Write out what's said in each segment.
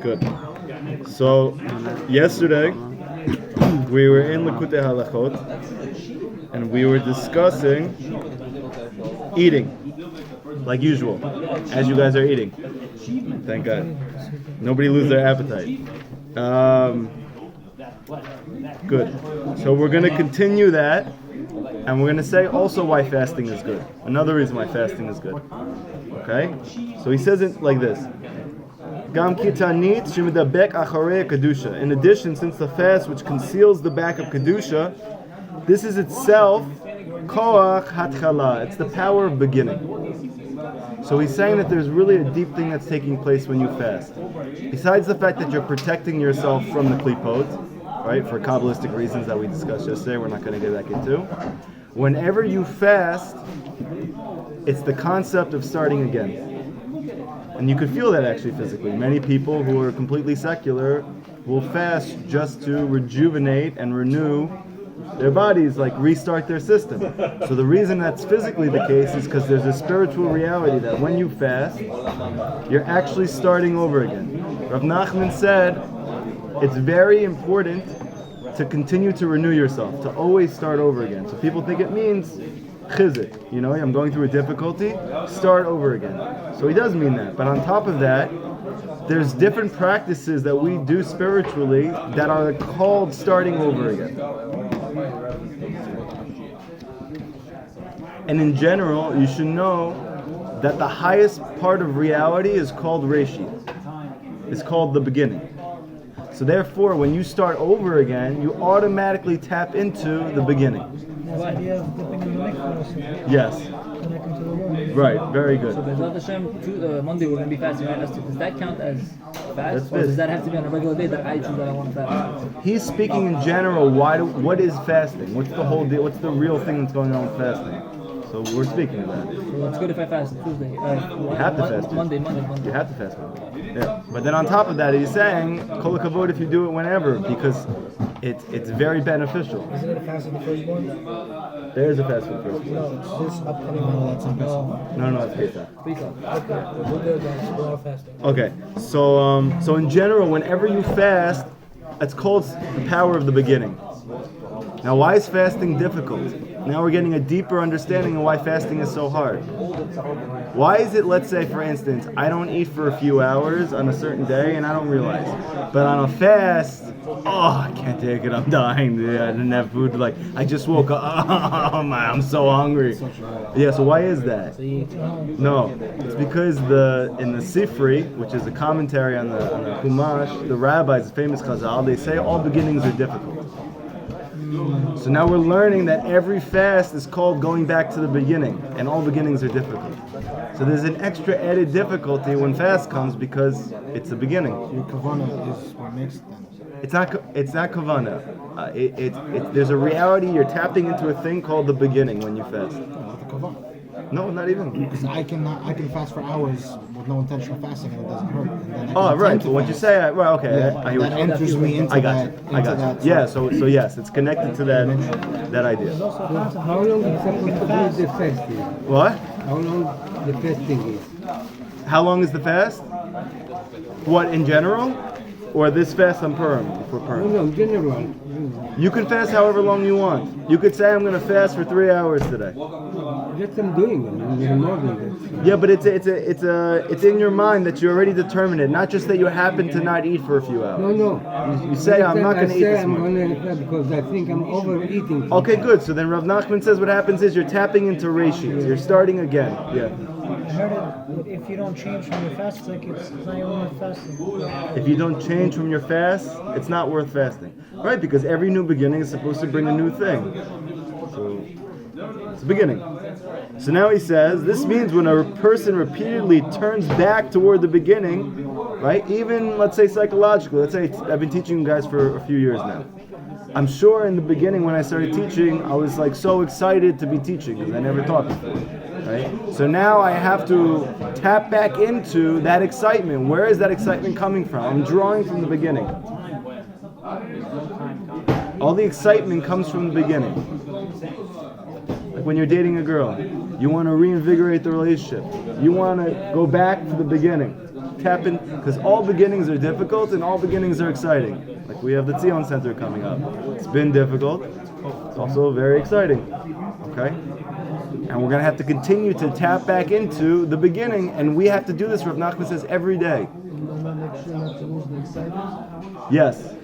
Good. So, yesterday we were in Likutey Halachot and we were discussing eating, like usual, as you guys are eating. Thank God. Nobody lose their appetite. Good. So we're going to continue that, and we're going to say also why fasting is good. Another reason why fasting is good. Okay? So he says it like this. In addition, since the fast which conceals the back of Kedusha, this is itself koach hatchala. It's the power of beginning. So he's saying that there's really a deep thing that's taking place when you fast. Besides the fact that you're protecting yourself from the klipot, right, for Kabbalistic reasons that we discussed yesterday, we're not going to get back into. Whenever you fast, it's the concept of starting again. And you could feel that actually physically. Many people who are completely secular will fast just to rejuvenate and renew their bodies, like restart their system. So the reason that's physically the case is because there's a spiritual reality that when you fast, you're actually starting over again. Rav Nachman said it's very important to continue to renew yourself, to always start over again. So people think it means chizik, I'm going through a difficulty, start over again. So he does mean that. But on top of that, there's different practices that we do spiritually that are called starting over again. And in general, you should know that the highest part of reality is called Reshi. It's called the beginning. So therefore, when you start over again, you automatically tap into the beginning. The idea of dipping in the mikvah also. Yes. Connecting to the water. Right, very good. So B'ezrat Hashem, Monday we're going to be fasting, right? Does that count as fast? That's or does that have to be on a regular day that I choose that I want to fast? He's speaking in general. What is fasting? What's the whole deal? What's the real thing that's going on with fasting? So we're speaking of that. So it's good if I fast Tuesday. You have to fast Monday. You have to fast Monday. Yeah. But then on top of that, he's saying, kol hakavod if you do it whenever, because it's very beneficial. Isn't it a fast in the first one? There is a fast for the first one. No, it's this upcoming one that's on Pesach. No, it's Pesach. Pesach. Okay, we'll do it then. We're all fasting. Okay, so in general, whenever you fast, it's called the power of the beginning. Now, why is fasting difficult? Now we're getting a deeper understanding of why fasting is so hard. Why is it, let's say, for instance, I don't eat for a few hours on a certain day and I don't realize. But on a fast, I can't take it, I'm dying. I didn't have food. Like, I just woke up, oh man, I'm so hungry. Yeah, so why is that? No, it's because in the Sifri, which is a commentary on the Chumash, the rabbis, the famous Chazal, they say all beginnings are difficult. So now we're learning that every fast is called going back to the beginning, and all beginnings are difficult. So there's an extra added difficulty when fast comes because it's the beginning. Your kavanah is what makes them. It's not kavanah. There's a reality. You're tapping into a thing called the beginning when you fast. The kavanah. No, not even. Because I can fast for hours with no intentional fasting and it doesn't hurt. And then I Oh, right. But what you say, well, okay. Yeah, I hear what that you- enters me into I got that. you. I got you. Yeah. So yes, it's connected to that idea. How long is supposed to be the fasting? What? How long the fasting is? How long is the fast? What, in general? Or this fast on Purim? For Purim? No, general. You can fast however long you want. You could say, I'm going to fast for 3 hours today. That's I'm doing it in the morning. Yeah, but it's in your mind that you already determined it, not just that you happen to not eat for a few hours. No. You say, I'm not going to eat this I'm morning. going to because I think I'm overeating. Okay, good. So then Rav Nachman says what happens is you're tapping into reshit. You're starting again. Yeah. I heard it, if you don't change from your fast, it's not even worth fasting. If you don't change from your fast, it's not worth fasting. Right? Because every new beginning is supposed to bring a new thing. So it's a beginning. So now he says, this means when a person repeatedly turns back toward the beginning, right? Even, let's say, psychologically. Let's say I've been teaching you guys for a few years now. I'm sure in the beginning when I started teaching, I was like so excited to be teaching because I never taught before. Right? So now I have to tap back into that excitement. Where is that excitement coming from? I'm drawing from the beginning. All the excitement comes from the beginning. Like when you're dating a girl, you want to reinvigorate the relationship. You want to go back to the beginning. tap in, because all beginnings are difficult and all beginnings are exciting. Like we have the Tzion Center coming up. It's been difficult. It's also very exciting. Okay? And we're going to have to continue to tap back into the beginning, and we have to do this, Rav Nachman says, every day. Yes.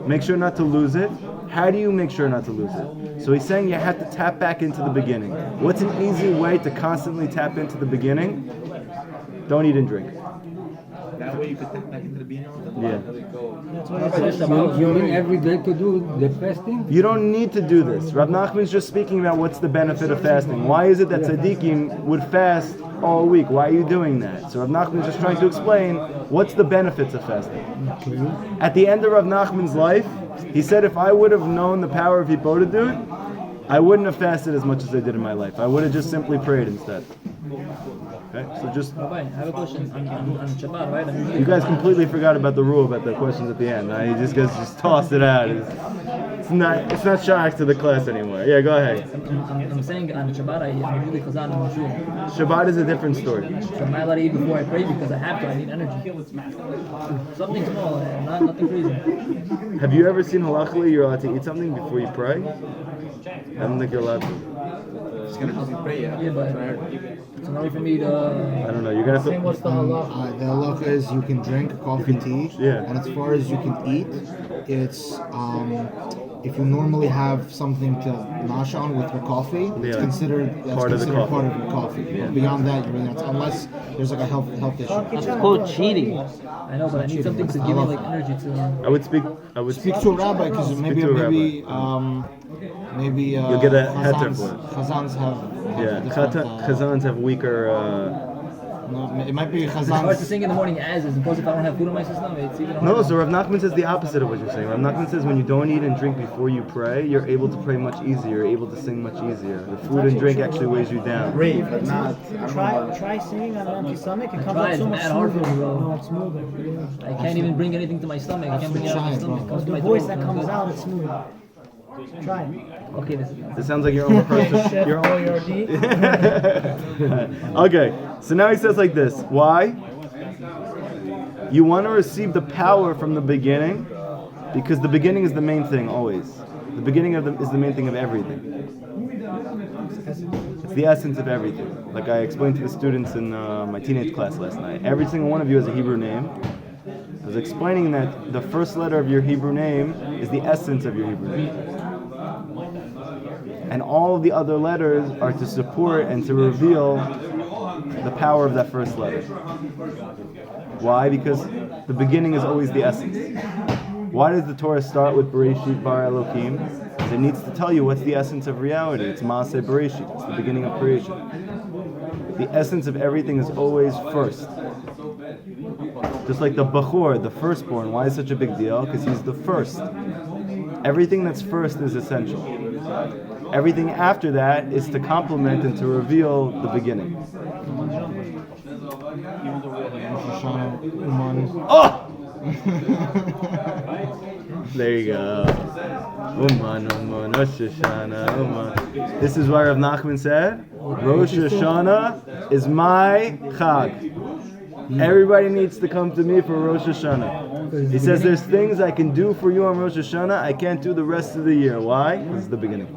Make sure not to lose it. How do you make sure not to lose it? So he's saying you have to tap back into the beginning. What's an easy way to constantly tap into the beginning? Don't eat and drink. That way you could tap back into the beginning. Yeah. That's what it says. You mean every day to do the fasting? You don't need to do this. Rav Nachman's just speaking about what's the benefit of fasting. Why is it that tzaddikim would fast all week? Why are you doing that? So Rav Nachman's just trying to explain what's the benefits of fasting. At the end of Rav Nachman's life, he said, if I would have known the power of Hippolytus, I wouldn't have fasted as much as I did in my life. I would have just simply prayed instead. Okay, so just. Rabbi, I have a question on Shabbat, right? You guys completely forgot about the rule about the questions at the end. You just guys just tossed it out. It's not shock to the class anymore. Yeah, go ahead. I'm saying on Shabbat, I'm usually chazan and shul. Shabbat is a different story. So am I allowed to eat before I pray because I have to? I need energy. Something small, nothing crazy. Have you ever seen halachically you're allowed to eat something before you pray? I don't think you're allowed to. It's gonna help you pray, Yeah, but it's an order for me to. I don't know. You're gonna have to. What's the halach? The halacha is you can drink coffee, tea, yeah. and as far as you can eat, it's if you normally have something to nosh on with your coffee, it's considered part of the coffee. part of your coffee. Yeah. Beyond that, you really not, unless there's like a health issue. That's called cheating. I know, but I need something to give me like energy to. I would speak Speak to a rabbi because maybe to a you'll get a heter for it. Chazans have Chazans have weaker. no, it might be It's hard to chazans. sing in the morning as opposed if I don't have food in my system. It's even harder. No, so Rav Nachman says the opposite of what you're saying. Rav Nachman says when you don't eat and drink before you pray, you're able to pray much easier. You're able to sing much easier. The food and drink actually weighs you down. Rave, not. Try singing on an empty stomach. It comes out tried, so it's much mad hard for smoother. me, bro. No, it's smoother. I can't even bring anything to my stomach. I can't bring it out of my stomach. It comes to The my voice throat. that comes out is smooth. Try it. Okay, this This sounds like your own person. Chef Your own. Boyardee. Okay, so now he says like this. Why? You want to receive the power from the beginning because the beginning is the main thing always. The beginning is the main thing of everything. It's the essence of everything. Like I explained to the students in my teenage class last night. Every single one of you has a Hebrew name. I was explaining that the first letter of your Hebrew name is the essence of your Hebrew name. And all of the other letters are to support and to reveal the power of that first letter. Why? Because the beginning is always the essence. Why does the Torah start with Bereshit Bar Elohim? Because it needs to tell you what's the essence of reality. It's Maaseh Bereshit. It's the beginning of creation. The essence of everything is always first. Just like the Bachor, the firstborn. Why is it such a big deal? Because he's the first. Everything that's first is essential. Everything after that is to complement and to reveal the beginning. Oh! There you go. Uman, Rosh Hashanah, Uman. This is why Rav Nachman said, Rosh Hashanah is my Chag. Everybody needs to come to me for Rosh Hashanah. He says there's things I can do for you on Rosh Hashanah I can't do the rest of the year. Why? Because it's the beginning.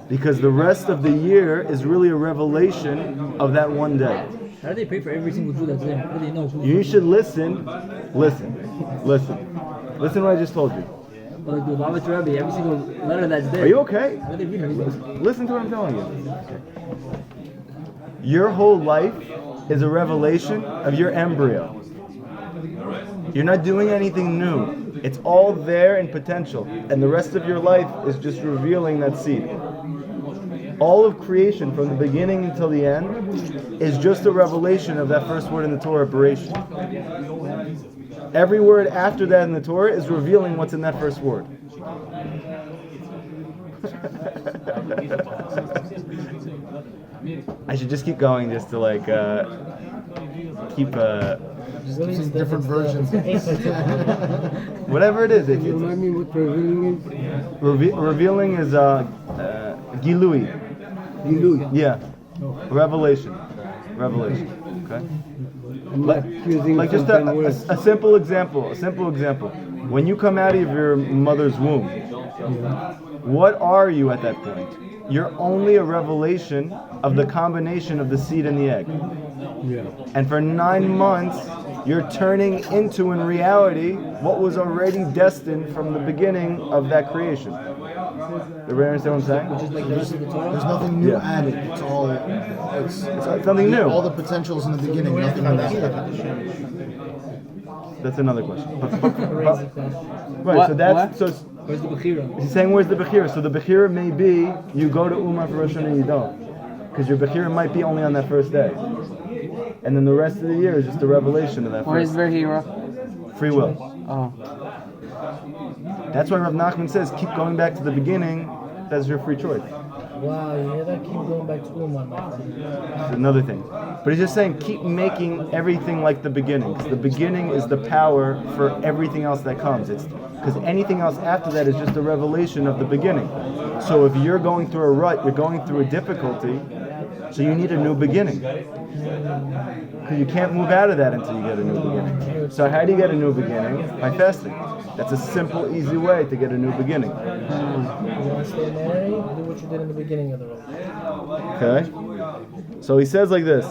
Because the rest of the year is really a revelation of that one day. How do they pray for every single Jew that's there? How do they know who? You should listen to what I just told you. But like the Baba Rebbe, every single letter that's there. Are you okay? How do they read it? Listen to what I'm telling you. Your whole life is a revelation of your embryo. You're not doing anything new. It's all there in potential. And the rest of your life is just revealing that seed. All of creation from the beginning until the end is just a revelation of that first word in the Torah, Bereshit. Every word after that in the Torah is revealing what's in that first word. I should just keep going just to like keep Different versions. whatever it is. Can you remind me what revealing is? Revealing is Gilui. Gilui. Yeah. Revelation. Okay. Like, using like just something worse. a simple example. A simple example. When you come out of your mother's womb, what are you at that point? You're only a revelation of the combination of the seed and the egg. Yeah. And for 9 months, you're turning into, in reality, what was already destined from the beginning of that creation. Everybody understand what I'm saying? Just like the rest of the Torah. There's nothing new Yeah. added. It's Something new. all the potentials in the beginning. Nothing new added. That's another question. Crazy question. Right, so that's so. Where's the Bechira? He's saying, where's the Bechira? So the Bechira may be, you go to Umar for Rosh Hashanah and you don't. Because your Bechira might be only on that first day. And then the rest of the year is just a revelation of that Where's first. Behira? Free will. Oh. That's why Rav Nachman says, keep going back to the beginning, that's your free choice. Wow, you hear that? Keep going back to Uman, my friend. It's another thing. But he's just saying, keep making everything like the beginning. Because the beginning is the power for everything else that comes. It's because anything else after that is just a revelation of the beginning. So if you're going through a rut, you're going through a difficulty, so you need a new beginning. Because you can't move out of that until you get a new beginning. So how do you get a new beginning? By fasting. That's a simple, easy way to get a new beginning. You want to stay married? Do what you did in the beginning of the road. Okay? So he says like this.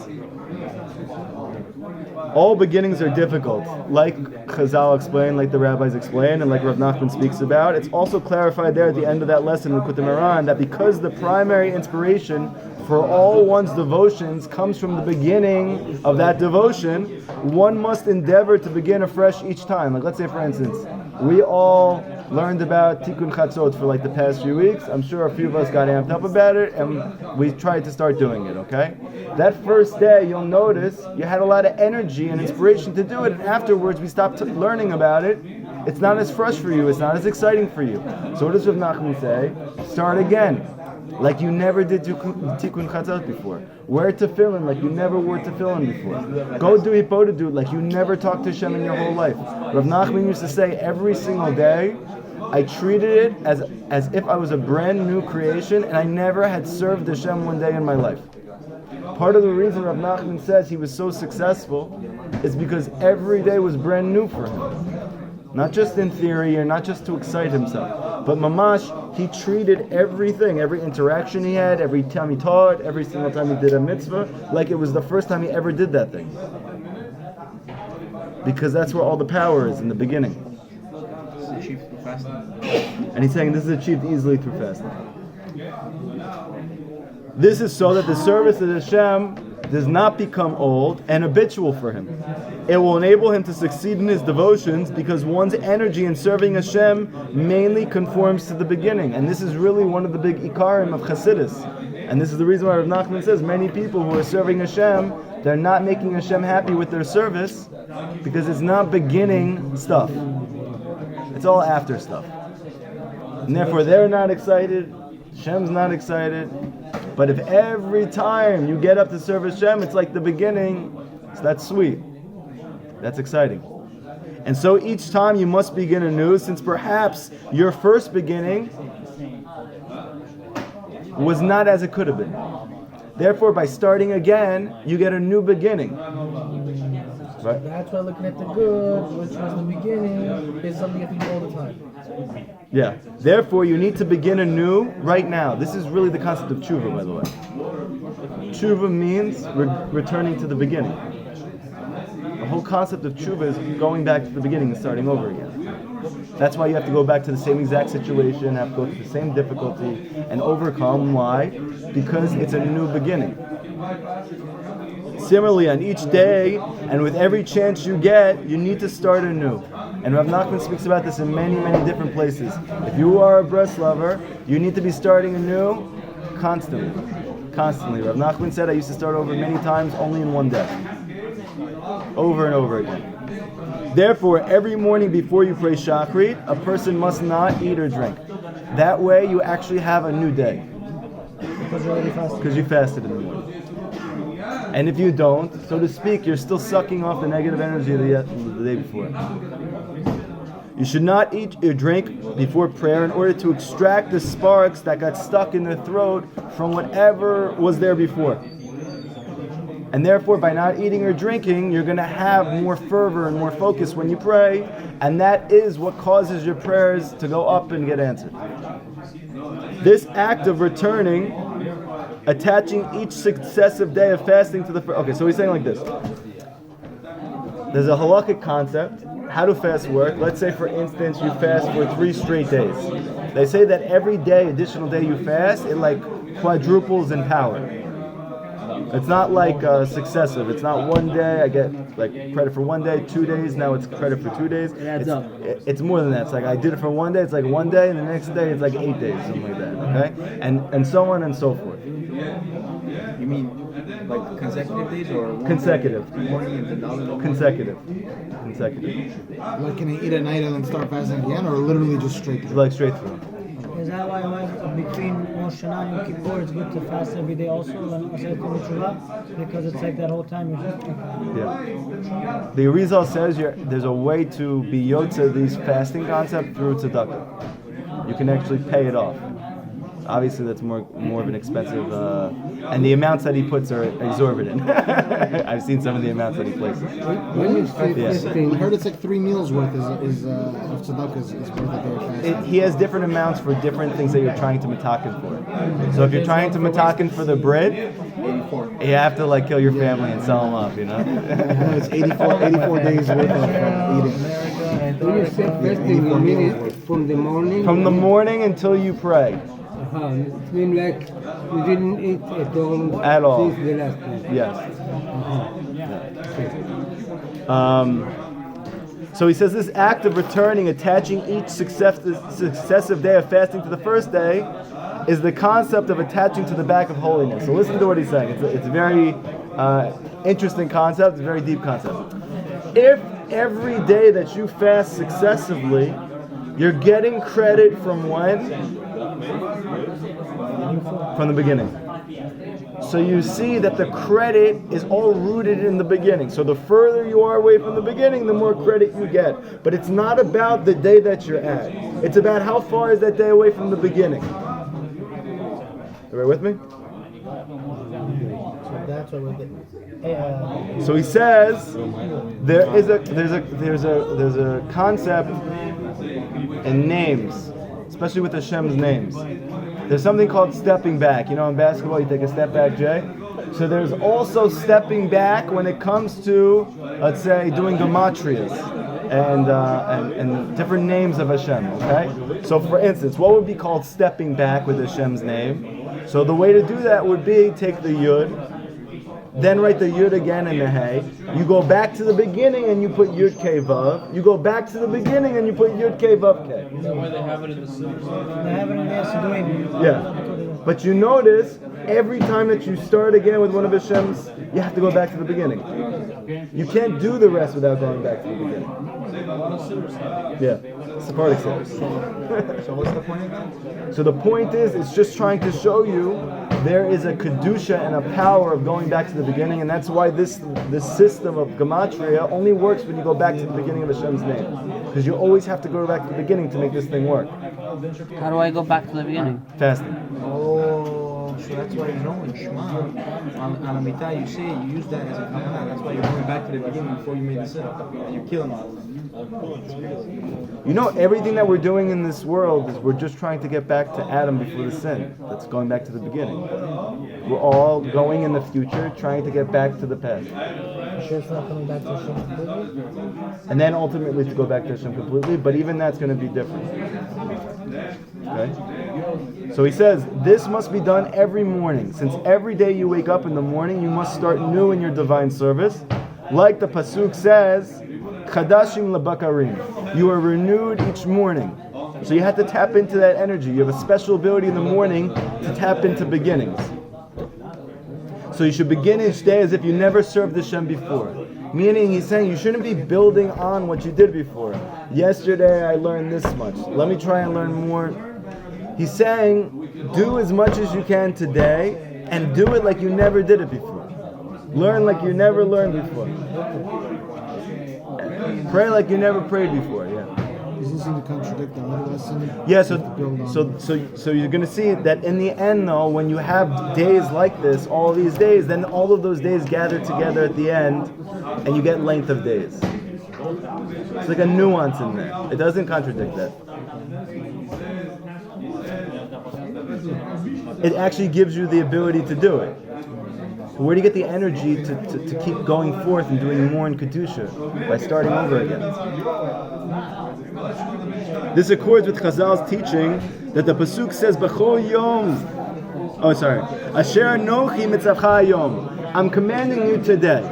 All beginnings are difficult. Like Chazal explained, like the rabbis explain, and like Rav Nachman speaks about. It's also clarified there at the end of that lesson in Likutey Moharan that because the primary inspiration for all one's devotions comes from the beginning of that devotion, one must endeavor to begin afresh each time. Like let's say for instance, we all learned about Tikkun Chatzot for like the past few weeks. I'm sure a few of us got amped up about it and we tried to start doing it, okay? That first day you'll notice you had a lot of energy and inspiration to do it, and afterwards we stopped learning about it. It's not as fresh for you, it's not as exciting for you. So what does Rav Nachman say? Start again. Like you never did Tikkun Chatzot before. Wear tefillin like you never wore tefillin before. Go do Hippodah like you never talked to Hashem in your whole life. Rav Nachman used to say every single day, I treated it as if I was a brand new creation and I never had served Hashem one day in my life. Part of the reason Rav Nachman says he was so successful is because every day was brand new for him. Not just in theory or not just to excite himself, but mamash, he treated everything, every interaction he had, every time he taught, every single time he did a mitzvah, like it was the first time he ever did that thing. Because that's where all the power is, in the beginning. It's achieved through fasting. And he's saying this is achieved easily through fasting. This is so that the service of Hashem does not become old and habitual for him. It will enable him to succeed in his devotions because one's energy in serving Hashem mainly conforms to the beginning. And this is really one of the big ikarim of Chassidus. And this is the reason why Rav Nachman says many people who are serving Hashem, they're not making Hashem happy with their service because it's not beginning stuff. It's all after stuff. And therefore they're not excited, Hashem's not excited. But if every time you get up to serve Hashem, it's like the beginning, so that's sweet. That's exciting. And so each time you must begin anew, since perhaps your first beginning was not as it could have been. Therefore, by starting again, you get a new beginning. Right? That's why looking at the good, which was the beginning, is something you have to do all the time. Yeah. Therefore, you need to begin anew right now. This is really the concept of tshuva, by the way. Tshuva means returning to the beginning. The whole concept of tshuva is going back to the beginning and starting over again. That's why you have to go back to the same exact situation, have to go through the same difficulty, and overcome. Why? Because it's a new beginning. Similarly, on each day, and with every chance you get, you need to start anew. And Rav Nachman speaks about this in many, many different places. If you are a breast lover, you need to be starting anew constantly. Constantly. Rav Nachman said, I used to start over many times, only in one day. Over and over again. Therefore, every morning before you pray Shachrit, a person must not eat or drink. That way, you actually have a new day. Because you already fasted. Because you fasted in the morning. And if you don't, so to speak, you're still sucking off the negative energy of the day before. You should not eat or drink before prayer in order to extract the sparks that got stuck in the throat from whatever was there before. And therefore, by not eating or drinking, you're going to have more fervor and more focus when you pray, and that is what causes your prayers to go up and get answered. This act of returning, attaching each successive day of fasting to the first. Okay, so he's saying like this. There's a halakhic concept. How do fasts work? Let's say, for instance, you fast for 3 straight days. They say that every day, additional day you fast, it like quadruples in power. It's not like successive. It's not one day I get like credit for 1 day, 2 days. Now it's credit for 2 days. It adds up. It's more than that. It's like I did it for 1 day. It's like 1 day, and the next day it's like 8 days, something like that. Okay, and so on and so forth. You mean like consecutive days or one Consecutive. day, morning and then the other day? Consecutive. Like, can I eat at night and then start fasting again, or literally just straight through? Like straight through. Is that why between Rosh Hashanah and Yom Kippur it's good to fast every day also? Because it's like that whole time you're just... Yeah. The Arizal says there's a way to be yotze these fasting concept through tzedakah. You can actually pay it off. Obviously, that's more of an expensive, and the amounts that he puts are exorbitant. I've seen some of the amounts that he places. When you say Yeah. fasting, I heard it's like 3 meals worth of tzedakah is worth a day of fasting. He has different amounts for different things that you're trying to mataken for. So if you're trying to mataken for the bread, you have to like kill your family and sell them up, you know? It's 84 days worth of eating. when you say fasting, you mean it from the morning? From the morning until you pray. It means like you didn't eat at all At all. since the last time. Yes. So he says this act of returning, attaching each successive day of fasting to the first day, is the concept of attaching to the back of holiness. So listen to what he's saying. It's a very interesting concept, a very deep concept. If every day that you fast successively, you're getting credit from when? From the beginning. So you see that the credit is all rooted in the beginning. So the further you are away from the beginning, the more credit you get. But it's not about the day that you're at. It's about how far is that day away from the beginning. Everybody with me? So that's what we're getting. So he says there's a concept in names, especially with Hashem's names. There's something called stepping back. You know, in basketball, you take a step back, Jay. So there's also stepping back when it comes to, let's say, doing gematrias and different names of Hashem. Okay. So, for instance, what would be called stepping back with Hashem's name? So the way to do that would be take the Yud, then write the Yud again and the Hey. You go back to the beginning and you put Yud K Vav. You go back to the beginning and you put Yud K Vav K. Is that why they have it in the Siddur? They have it in the Siddurim. Yeah. But you notice, every time that you start again with one of Hashem's, you have to go back to the beginning. You can't do the rest without going back to the beginning. Yeah. Sephardic says. So what's the point of that? So the point is, it's just trying to show you there is a kedusha and a power of going back to the beginning, and that's why this system of gematria only works when you go back to the beginning of Hashem's name, because you always have to go back to the beginning to make this thing work. How do I go back to the beginning? Fasting. Oh, so that's why you know in Shema, on Amitah, you say you use that as a kavanah. That's why you're going back to the beginning before you made the sin, and you're killing all of them. You know, everything that we're doing in this world is we're just trying to get back to Adam before the sin. That's going back to the beginning. We're all going in the future, trying to get back to the past. Sure it's not coming back to Hashem completely? And then ultimately to go back to Hashem completely, but even that's going to be different. Okay? So he says, this must be done every morning. Since every day you wake up in the morning, you must start new in your divine service. Like the Pasuk says, Chadashim lebakarim. You are renewed each morning. So you have to tap into that energy. You have a special ability in the morning to tap into beginnings. So you should begin each day as if you never served Hashem before. Meaning, he's saying you shouldn't be building on what you did before. Yesterday I learned this much. Let me try and learn more. He's saying, do as much as you can today and do it like you never did it before. Learn like you never learned before. Pray like you never prayed before, yeah. Is this going to contradict the other lesson? Yeah, Build on- so you're going to see that in the end, though, when you have days like this, all these days, then all of those days gather together at the end, and you get length of days. It's like a nuance in there. It doesn't contradict that. It actually gives you the ability to do it. Where do you get the energy to keep going forth and doing more in Kedusha? By starting over again. This accords with Chazal's teaching that the Pasuk says, B'chol yom. Oh, sorry. Asher anochi mitzavcha yom. I'm commanding you today.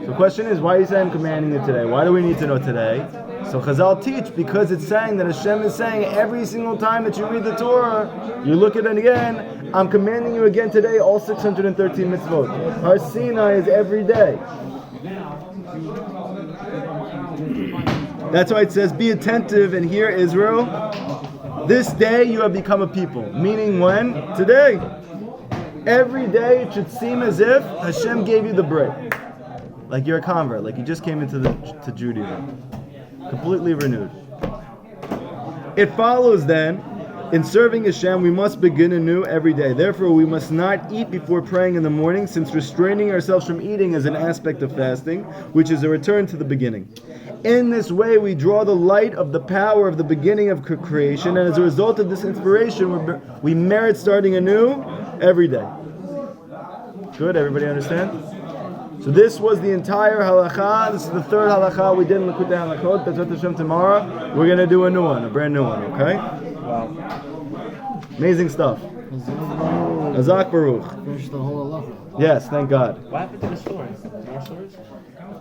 The question is, why is I'm commanding you today? Why do we need to know today? So Chazal teach because it's saying that Hashem is saying every single time that you read the Torah, you look at it again, I'm commanding you again today, all 613 mitzvot. Har Sinai is every day. That's why it says, be attentive and hear Israel. This day you have become a people. Meaning when? Today. Every day it should seem as if Hashem gave you the break. Like you're a convert, like you just came into to Judaism. Completely renewed. It follows then, in serving Hashem, we must begin anew every day. Therefore, we must not eat before praying in the morning, since restraining ourselves from eating is an aspect of fasting, which is a return to the beginning. In this way, we draw the light of the power of the beginning of creation, and as a result of this inspiration, we merit starting anew every day. Good, everybody understand? So this was the entire halacha. This is the third halacha we did in Likutey halachot. That's what Hashem tomorrow. We're going to do a new one, a brand new one, okay? Wow. Amazing stuff. Hazak Baruch. Finish the whole halacha. Yes, thank God. What happened to the stories? More stories?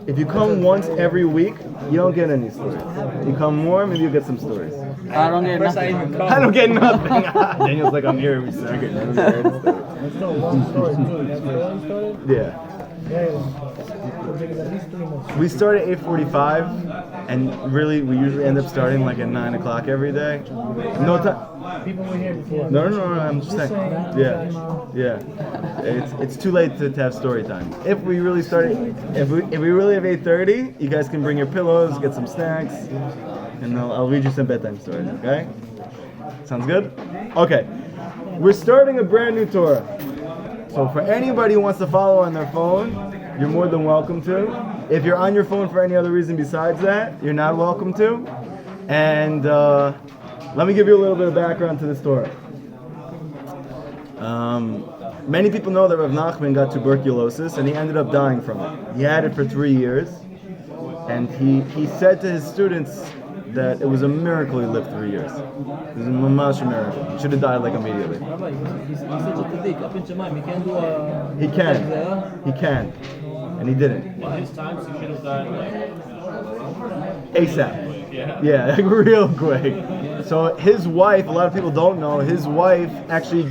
If you come once every week, you don't get any stories. You come more, maybe you get some stories. I don't get nothing. I don't get nothing. Daniel's like, I'm here every second. It's still one story too. That's the one story? Yeah. We start at 8:45, and really we usually end up starting like at 9 o'clock every day. No time. People were here before. No, I'm just saying. Yeah. It's too late to have story time. If we really start, if we really have 8:30, you guys can bring your pillows, get some snacks, and I'll read you some bedtime stories. Okay? Sounds good? Okay. We're starting a brand new Torah. So for anybody who wants to follow on their phone, you're more than welcome to. If you're on your phone for any other reason besides that, you're not welcome to. And let me give you a little bit of background to this Torah. Many people know that Rav Nachman got tuberculosis and he ended up dying from it. He had it for 3 years, and he said to his students that it was a miracle he lived 3 years. It was a mamash miracle. He should have died like immediately. Rabbi, he's such a tzaddik, up in Shemaim, he can't do a... He can, and he didn't. In his times, he should have died like ASAP. Yeah, like real quick. So his wife, a lot of people don't know, his wife actually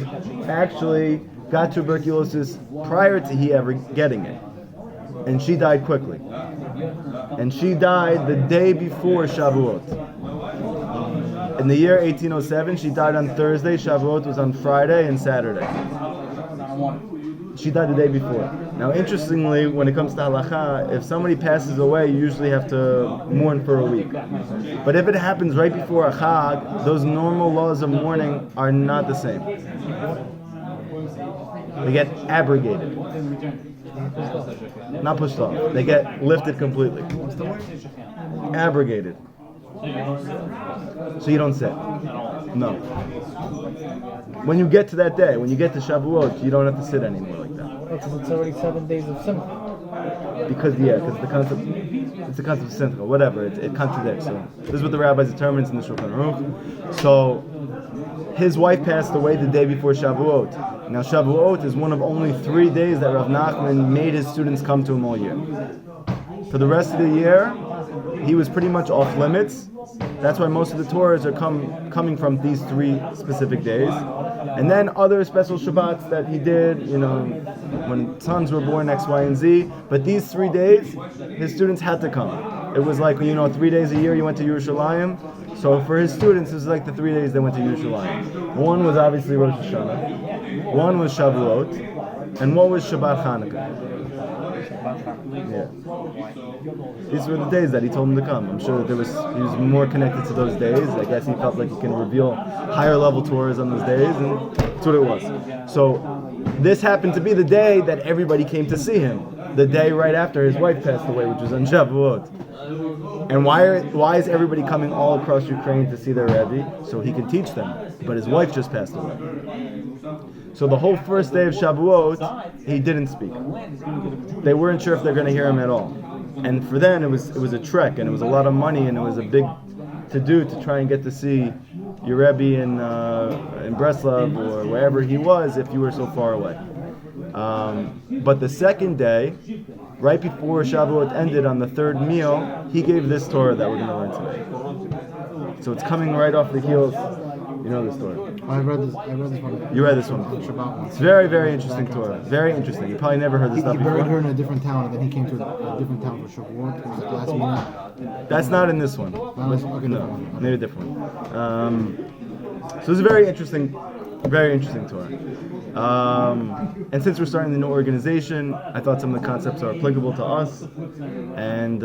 got tuberculosis prior to he ever getting it. And she died quickly. And she died the day before Shavuot. In the year 1807, she died on Thursday, Shavuot was on Friday and Saturday. She died the day before. Now, interestingly, when it comes to halacha, if somebody passes away, you usually have to mourn for a week. But if it happens right before a chag, those normal laws of mourning are not the same. They get abrogated. Not pushed off. They get lifted completely. Abrogated. So you don't sit. No. When you get to that day, when you get to Shavuot, you don't have to sit anymore like that. Because it's already 7 days of Simcha. Because the concept, it's the concept of Simcha, whatever, it contradicts. So this is what the rabbis determines in the Shulchan Aruch. So his wife passed away the day before Shavuot. Now Shavuot is one of only 3 days that Rav Nachman made his students come to him all year. For the rest of the year, he was pretty much off limits. That's why most of the Torahs are coming from these 3 specific days. And then other special Shabbats that he did, when sons were born, X, Y, and Z. But these 3 days, his students had to come. It was like, 3 days a year you went to Yerushalayim. So for his students, it was like the 3 days they went to Yerushalayim. One was obviously Rosh Hashanah, one was Shavuot, and one was Shabbat Chanukah. Yeah. These were the days that he told him to come. I'm sure that he was more connected to those days. I guess he felt like he can reveal higher level Torahs on those days, and that's what it was. So this happened to be the day that everybody came to see him. The day right after his wife passed away, which was on Shavuot. And why is everybody coming all across Ukraine to see their Rebbe? So he can teach them. But his wife just passed away. So the whole first day of Shavuot, he didn't speak. They weren't sure if they're going to hear him at all. And for them, it was a trek, and it was a lot of money, and it was a big to-do to try and get to see your Rebbe in Breslov or wherever he was if you were so far away. But the second day, right before Shavuot ended on the third meal, he gave this Torah that we're going to learn today. So it's coming right off the heels. You know this Torah. I read this one. You read this one. Shabbat. It's very, very interesting Torah. Very interesting. You probably never heard this stuff He before. buried her in a different town, and then he came to a different town for Shavuot. It was the last minute. That's not in this one. Okay, No, maybe a different one. So it's a very interesting Torah. And since we're starting the new organization, I thought some of the concepts are applicable to us, and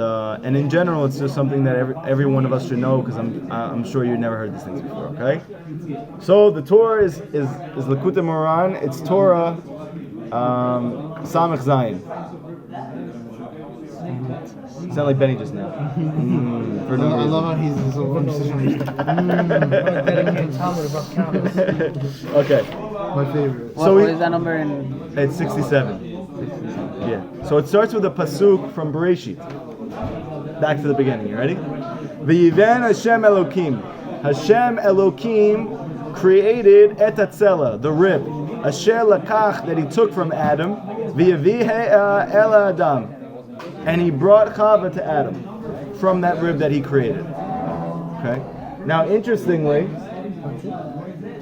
in general, it's just something that every one of us should know, because I'm sure you've never heard these things before. Okay, so the Torah is Likutey Moharan. It's Torah Samech Zayin. You sound like Benny just now. For no I reason. love how he's so precision. Okay. My favorite. So What is that number in? It's 67. Yeah. So it starts with a pasuk from Bereshit. Back to the beginning. You ready? V'yiven Hashem Elokim. Hashem Elokim created et hatzela, the rib. Asher lakach, that he took from Adam. V'yavihe el Adam. And he brought Chava to Adam from that rib that he created. Okay? Now, interestingly,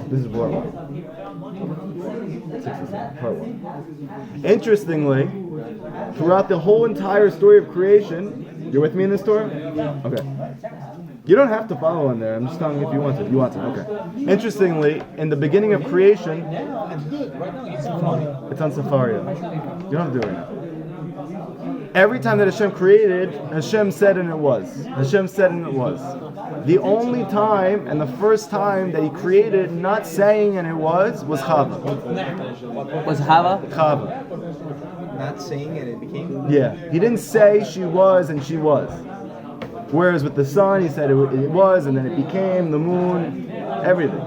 this is part 1. 67, part 1. Interestingly, throughout the whole entire story of creation, you're with me in this story? Okay. You don't have to follow in there. I'm just telling you if you want to. You want to, okay. Interestingly, in the beginning of creation, it's on Safaria. You don't have to do it right now. Every time that Hashem created, Hashem said and it was. Hashem said and it was. The only time and the first time that he created not saying and it was Chava. Was Hava? Chava. Not saying and it became. Yeah. He didn't say she was and she was. Whereas with the sun, he said it was, and then it became, the moon, everything.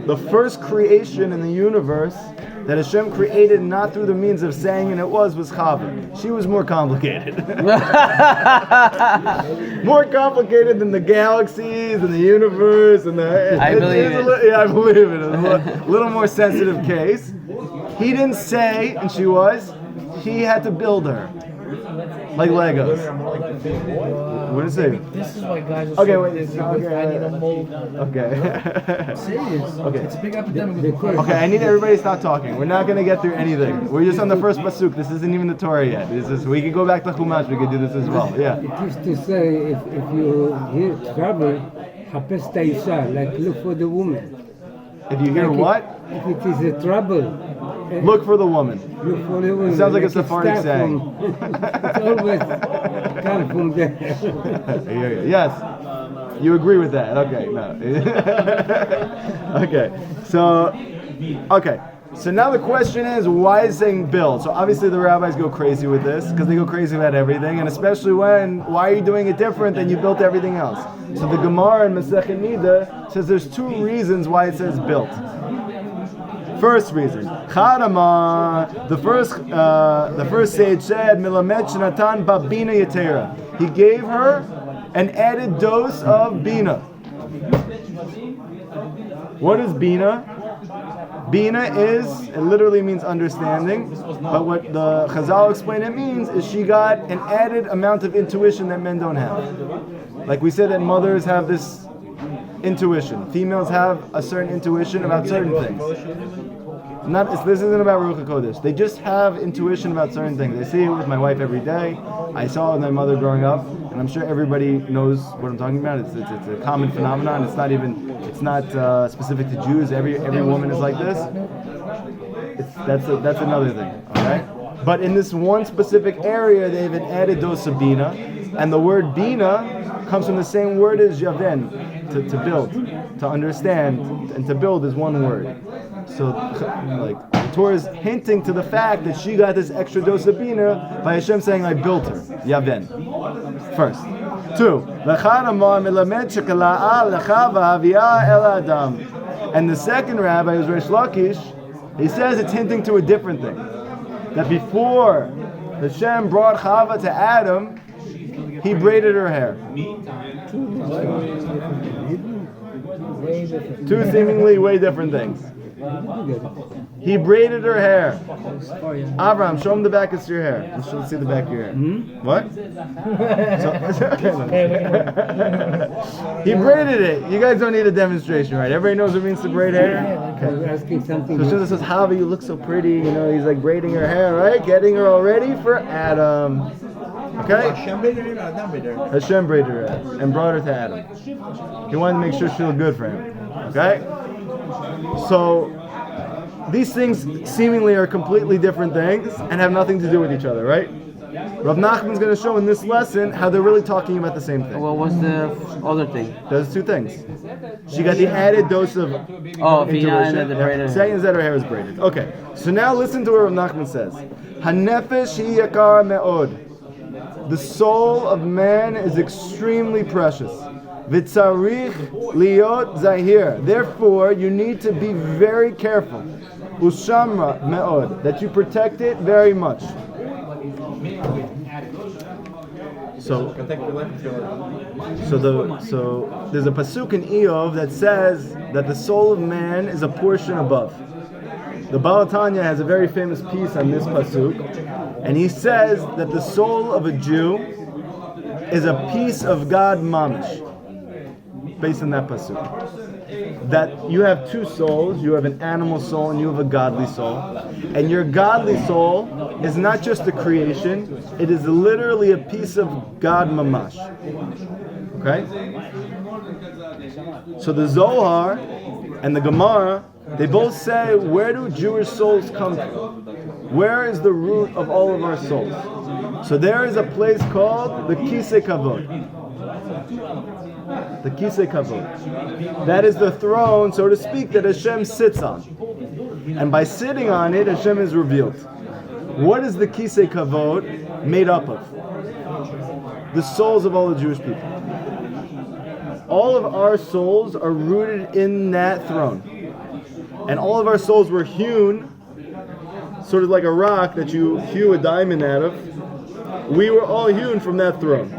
The first creation in the universe that Hashem created not through the means of saying and it was Chava. She was more complicated. More complicated than the galaxies and the universe and the... I believe it. Yeah, I believe it. It's a little more sensitive case. He didn't say and she was. He had to build her. Like Legos. What is it? This is why guys are Okay, so wait. busy Okay, with I need a mold. Okay. Serious. Okay. It's a big epidemic with cars. Okay, I need everybody to stop talking. We're not going to get through anything. We're just on the first pasuk. This isn't even the Torah yet. We can go back to Chumash. We can do this as well. Yeah. It used to say if you hear trouble, hapes ta'isha, like look for the woman. If you hear Like what? If it is a trouble, Look for the woman. look for the woman. It sounds like a it Sephardic starts saying. It always comes from there. Yes. You agree with that? Okay. No. Okay. So now the question is, why is saying build? So obviously the rabbis go crazy with this because they go crazy about everything, and especially why are you doing it different than you built everything else? So the Gemara in Masechet Nida says there's two reasons why it says built. First reason, Charama, the first sage said, Milamet Shnatan Babina Yetera. He gave her an added dose of Bina. What is Bina? Bina it literally means understanding, but what the Chazal explain it means is she got an added amount of intuition that men don't have. Like we said that mothers have this intuition. Females have a certain intuition about certain things. This isn't about Ruach HaKodesh. They just have intuition about certain things. I see it with my wife every day. I saw it with my mother growing up, and I'm sure everybody knows what I'm talking about. It's a common phenomenon. It's not specific to Jews. Every woman is like this. That's another thing. Okay. But in this one specific area, they've added dos of bina, and the word bina comes from the same word as yaven, to build, to understand, and to build is one word. So, like, the Torah is hinting to the fact that she got this extra dose of bina by Hashem saying, I built her, yaven. First. 2. And the second rabbi, who's Reish Lakish, he says it's hinting to a different thing. That before Hashem brought Chava to Adam, he braided her hair. Two seemingly way different things. He braided her hair. Abraham, show him the back of your hair. Let's see the back of your hair. What? He braided it. You guys don't need a demonstration, right? Everybody knows what it means to braid hair? Okay. Asking something. So Shimon says, Javi, you look so pretty. You know, he's like braiding her hair, right? Getting her all ready for Adam. Okay? Hashem braided her and brought her to Adam. He wanted to make sure she looked good for him. Okay? So, these things seemingly are completely different things and have nothing to do with each other, right? Rav Nachman's going to show in this lesson how they're really talking about the same thing. Well, what's the other thing? There's two things. She got the added dose of Bina and then the braided. Second is that her hair is braided. Okay, so now listen to what Rav Nachman says. Hanefesh hi yakar me'od. The soul of man is extremely precious. V'tzarich liot zahir. Therefore, you need to be very careful. Ushamra me'od. That you protect it very much. So there's a pasuk in Eov that says that the soul of man is a portion above. The Baal Tanya has a very famous piece on this pasuk, and he says that the soul of a Jew is a piece of God mamish, based on that pasuk. That you have two souls, you have an animal soul and you have a godly soul. And your godly soul is not just a creation, it is literally a piece of God mamash. Okay? So the Zohar and the Gemara, they both say, where do Jewish souls come from? Where is the root of all of our souls? So there is a place called the Kisei Kavod. The Kisei Kavod. That is the throne, so to speak, that Hashem sits on. And by sitting on it, Hashem is revealed. What is the Kisei Kavod made up of? The souls of all the Jewish people. All of our souls are rooted in that throne. And all of our souls were hewn, sort of like a rock that you hew a diamond out of. We were all hewn from that throne.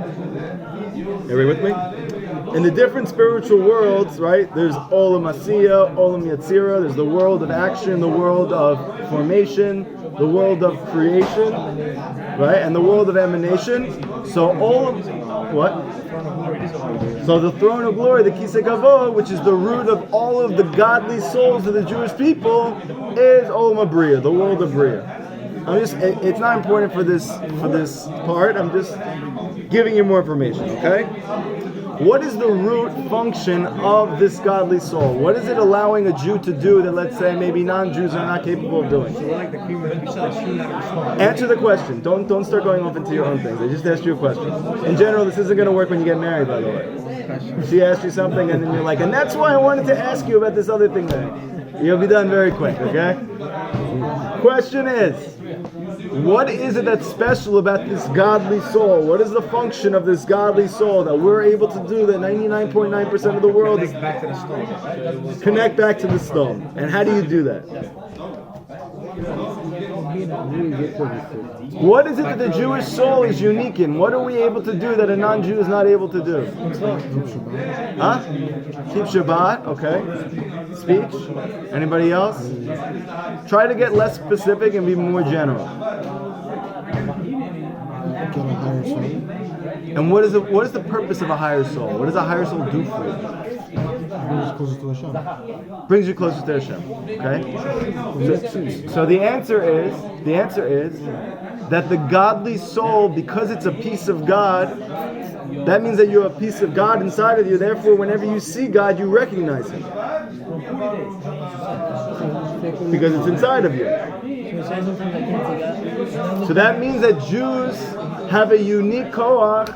Everybody with me? In the different spiritual worlds, right, there's Olam Asiya, Olam Yatzira, there's the world of action, the world of formation, the world of creation, right, and the world of emanation. So all of, what? So the throne of glory, the Kisei Kavod, which is the root of all of the godly souls of the Jewish people, is Olam Abriya, the world of Bria. It's not important for this part, I'm just giving you more information, okay? What is the root function of this godly soul? What is it allowing a Jew to do that, let's say, maybe non-Jews are not capable of doing? Answer the question. Don't start going off into your own things. I just asked you a question. In general, this isn't going to work when you get married, by the way. She asked you something and then you're like, and that's why I wanted to ask you about this other thing there. You'll be done very quick, okay? Question is, what is it that's special about this godly soul? What is the function of this godly soul that we're able to do that 99.9% of the world is connect back to the stone? And how do you do that? What is it that the Jewish soul is unique in? What are we able to do that a non-Jew is not able to do? Huh? Keep Shabbat, okay. Speech? Anybody else? Try to get less specific and be more general. And what is the purpose of a higher soul? What does a higher soul do for you? Brings you closer to Hashem. Okay? So the answer is that the godly soul, because it's a piece of God, that means that you have a piece of God inside of you. Therefore, whenever you see God, you recognize Him. because it's inside of you. So it says sometimes I can't see God. So that means that Jews have a unique koach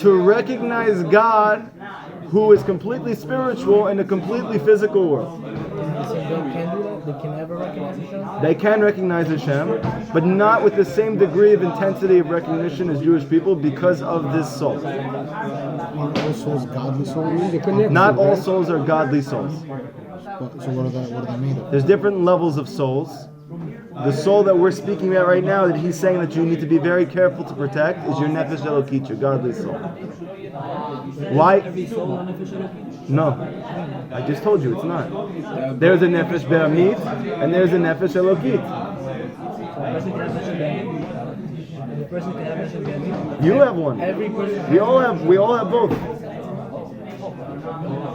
to recognize God, who is completely spiritual in a completely physical world. They can do that. They can never recognize Hashem. They can recognize Hashem, but not with the same degree of intensity of recognition as Jewish people because of this soul. Aren't all souls godly souls? Not all souls are godly souls. So what are they made of? There's different levels of souls. The soul that we're speaking about right now, that he's saying that you need to be very careful to protect, is your nefesh elokit, your godly soul. Why? No, I just told you it's not. There's a nefesh be'amit and there's a nefesh elokit. You have one. We all have both.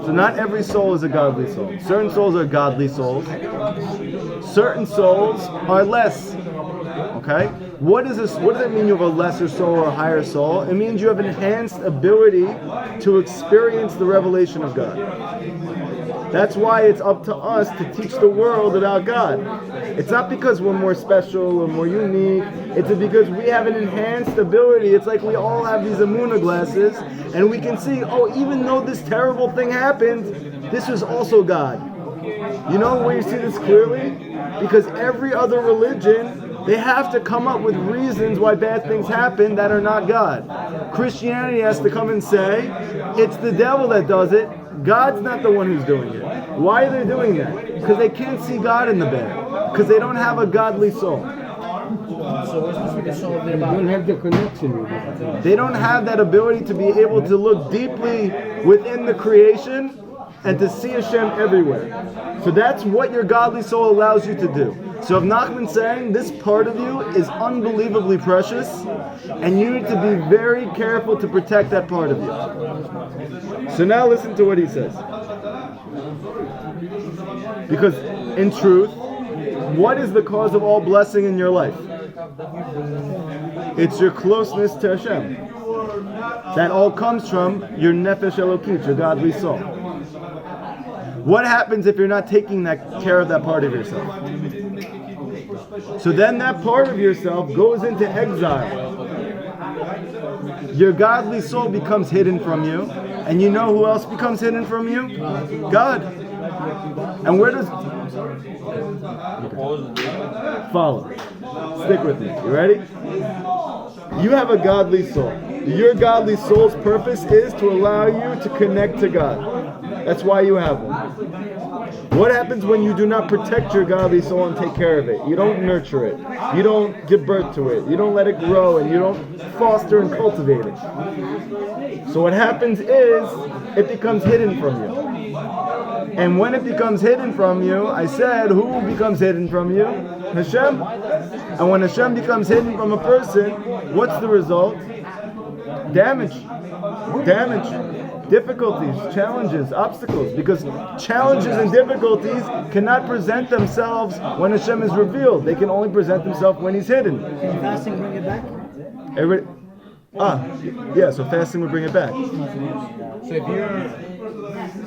So not every soul is a godly soul. Certain souls are godly souls. Certain souls are less. Okay? What is this? What does it mean you have a lesser soul or a higher soul? It means you have enhanced ability to experience the revelation of God. That's why it's up to us to teach the world about God. It's not because we're more special or more unique. It's because we have an enhanced ability. It's like we all have these Emunah glasses, and we can see, oh, even though this terrible thing happened, this was also God. You know where you see this clearly? Because every other religion, they have to come up with reasons why bad things happen that are not God. Christianity has to come and say, it's the devil that does it. God's not the one who's doing it. Why are they doing that? Because they can't see God in the bad. Because they don't have a godly soul. So what's this with the soul of their You body? don't have the connection with it. They don't have that ability to be able to look deeply within the creation and to see Hashem everywhere. So that's what your godly soul allows you to do. So if Nachman's saying this part of you is unbelievably precious, and you need to be very careful to protect that part of you. So now listen to what he says. Because in truth, what is the cause of all blessing in your life? It's your closeness to Hashem. That all comes from your nefesh elokit, your godly soul. What happens if you're not taking care of that part of yourself? So then that part of yourself goes into exile. Your godly soul becomes hidden from you. And you know who else becomes hidden from you? God. And where does... Follow. Stick with me. You ready? You have a godly soul. Your godly soul's purpose is to allow you to connect to God. That's why you have one. What happens when you do not protect your godly soul and take care of it? You don't nurture it. You don't give birth to it. You don't let it grow, and you don't foster and cultivate it. So what happens is it becomes hidden from you. And when it becomes hidden from you, I said, who becomes hidden from you? Hashem. And when Hashem becomes hidden from a person, what's the result? Damage. Difficulties, challenges, obstacles. Because challenges and difficulties cannot present themselves when Hashem is revealed. They can only present themselves when He's hidden. Can fasting bring it back? So fasting would bring it back. So if you're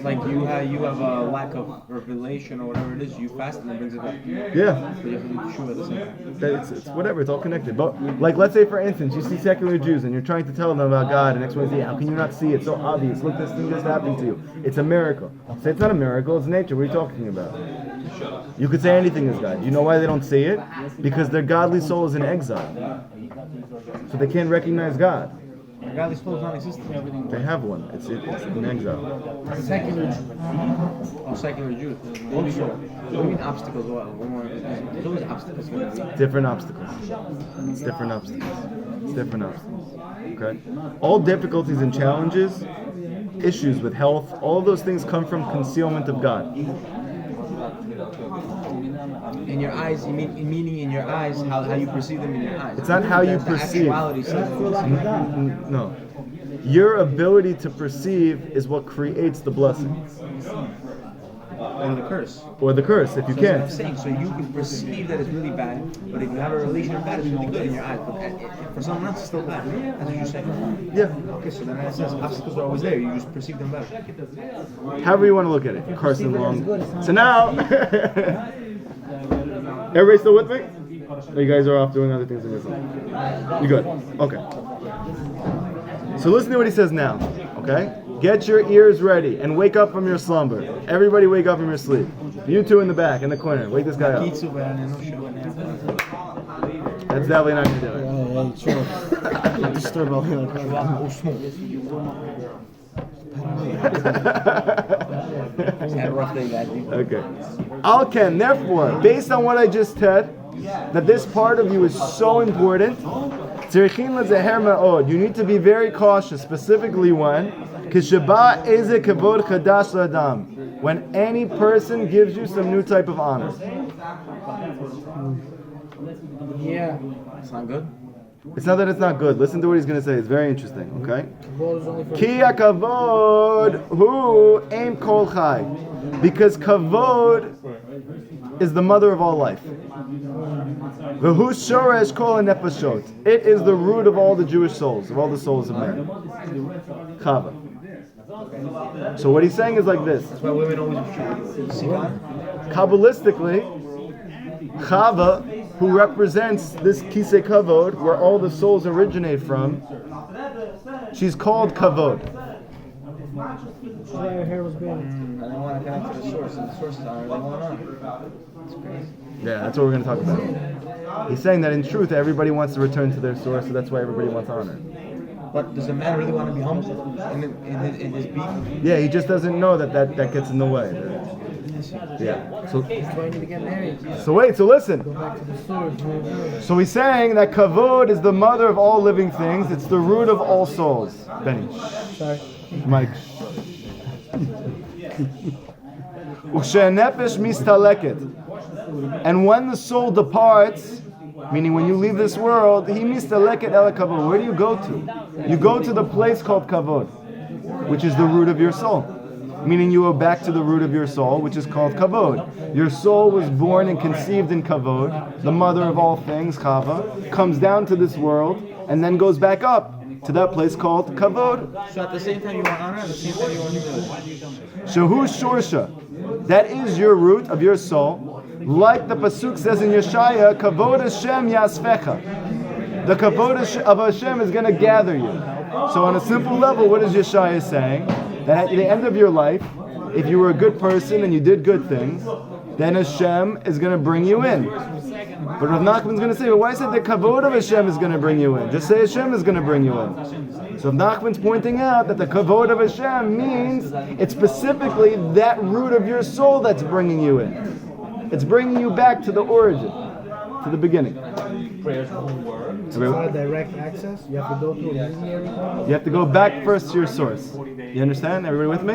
like you have a lack of revelation or whatever it is, you fast and it brings it back. Yeah. But you have to do teshuva at the same time. It's whatever, it's all connected. But like, let's say for instance, you see secular Jews and you're trying to tell them about God, and next one is, how can you not see? It's so obvious. Look, this thing just happened to you. It's a miracle. Say it's not a miracle, it's nature. What are you talking about? You could say anything is God. You know why they don't see it? Because their godly soul is in exile. So they can't recognize God. Godly soul is non-existent. They have one. It's in exile. Secular Jews. Oh, secular Jews. Also, what do you mean obstacles? There's always obstacles. Different obstacles. It's different obstacles. Okay? All difficulties and challenges, issues with health, all of those things come from concealment of God. In your eyes, meaning in your eyes, how you perceive them in your eyes. It's not how you The perceive. actuality No. Your ability to perceive is what creates the blessing. Or the curse. or the curse if you So that's what I'm can't. saying. So you can perceive that it's really bad, but if you have a relationship bad, it's really good in your eyes. But for someone else, it's still bad. That's what you're saying. Yeah. Okay, so then it says obstacles are always there. You just perceive them better. However you want to look at it. Carson Long. So now, everybody still with me? Or you guys are off doing other things in your phone? You good? Okay. So listen to what he says now. Okay? Get your ears ready and wake up from your slumber. Everybody wake up from your sleep. You two in the back, in the corner. Wake this guy up. That's definitely not going to do it. Hey, chill. Don't disturb all the Had a rough day, guys. Okay. Alken, therefore, based on what I just said, that this part of you is so important, you need to be very cautious, specifically when when any person gives you some new type of honor. Yeah. It's not good. It's not that it's not good. Listen to what he's going to say. It's very interesting, okay? Kavod is only for Ki kavod hu aim kol chai. Because kavod is the mother of all life. V'hu shoresh kol nefashot. It is the root of all the Jewish souls, of all the souls of man. Chava. So what he's saying is like this. That's why women always see God. Kabbalistically, Chava, who represents this kisei kavod, where all the souls originate from, she's called kavod. That's why your hair was bad. I don't want to connect to the source, and the source is already going on. It's crazy. Yeah, that's what we're going to talk about. He's saying that in truth, everybody wants to return to their source, so that's why everybody wants honor. But does a man really want to be humble in his being? Yeah, he just doesn't know that gets in the way. Yeah. So That's why you need to get married. wait, so listen. Go back to the source. So he's saying that kavod is the mother of all living things. It's the root of all souls. Benny. Sorry. Mike. Ushenefesh mistaleket. And when the soul departs, meaning when you leave this world, he mistaleket el kavod. Where do you go to? You go to the place called kavod, which is the root of your soul. Meaning you go back to the root of your soul, which is called kavod. Your soul was born and conceived in kavod, the mother of all things, Chava, comes down to this world, and then goes back up to that place called kavod. So at the same time you want honor, at the same time you want humility. Shahu shorsha. That is your root of your soul. Like the pasuk says in Yeshaya, kavod Hashem yasfecha. The kavod of Hashem is going to gather you. So on a simple level, what is Yeshaya saying? That at the end of your life, if you were a good person and you did good things, then Hashem is going to bring you in. But Rav Nachman's going to say, well, why is it the kavod of Hashem is going to bring you in? Just say Hashem is going to bring you in. So Rav Nachman's pointing out that the kavod of Hashem means it's specifically that root of your soul that's bringing you in. It's bringing you back to the origin, to the beginning. It's not a direct access. You have to go through a intermediary. You have to go back first to your source. You understand? Everybody with me?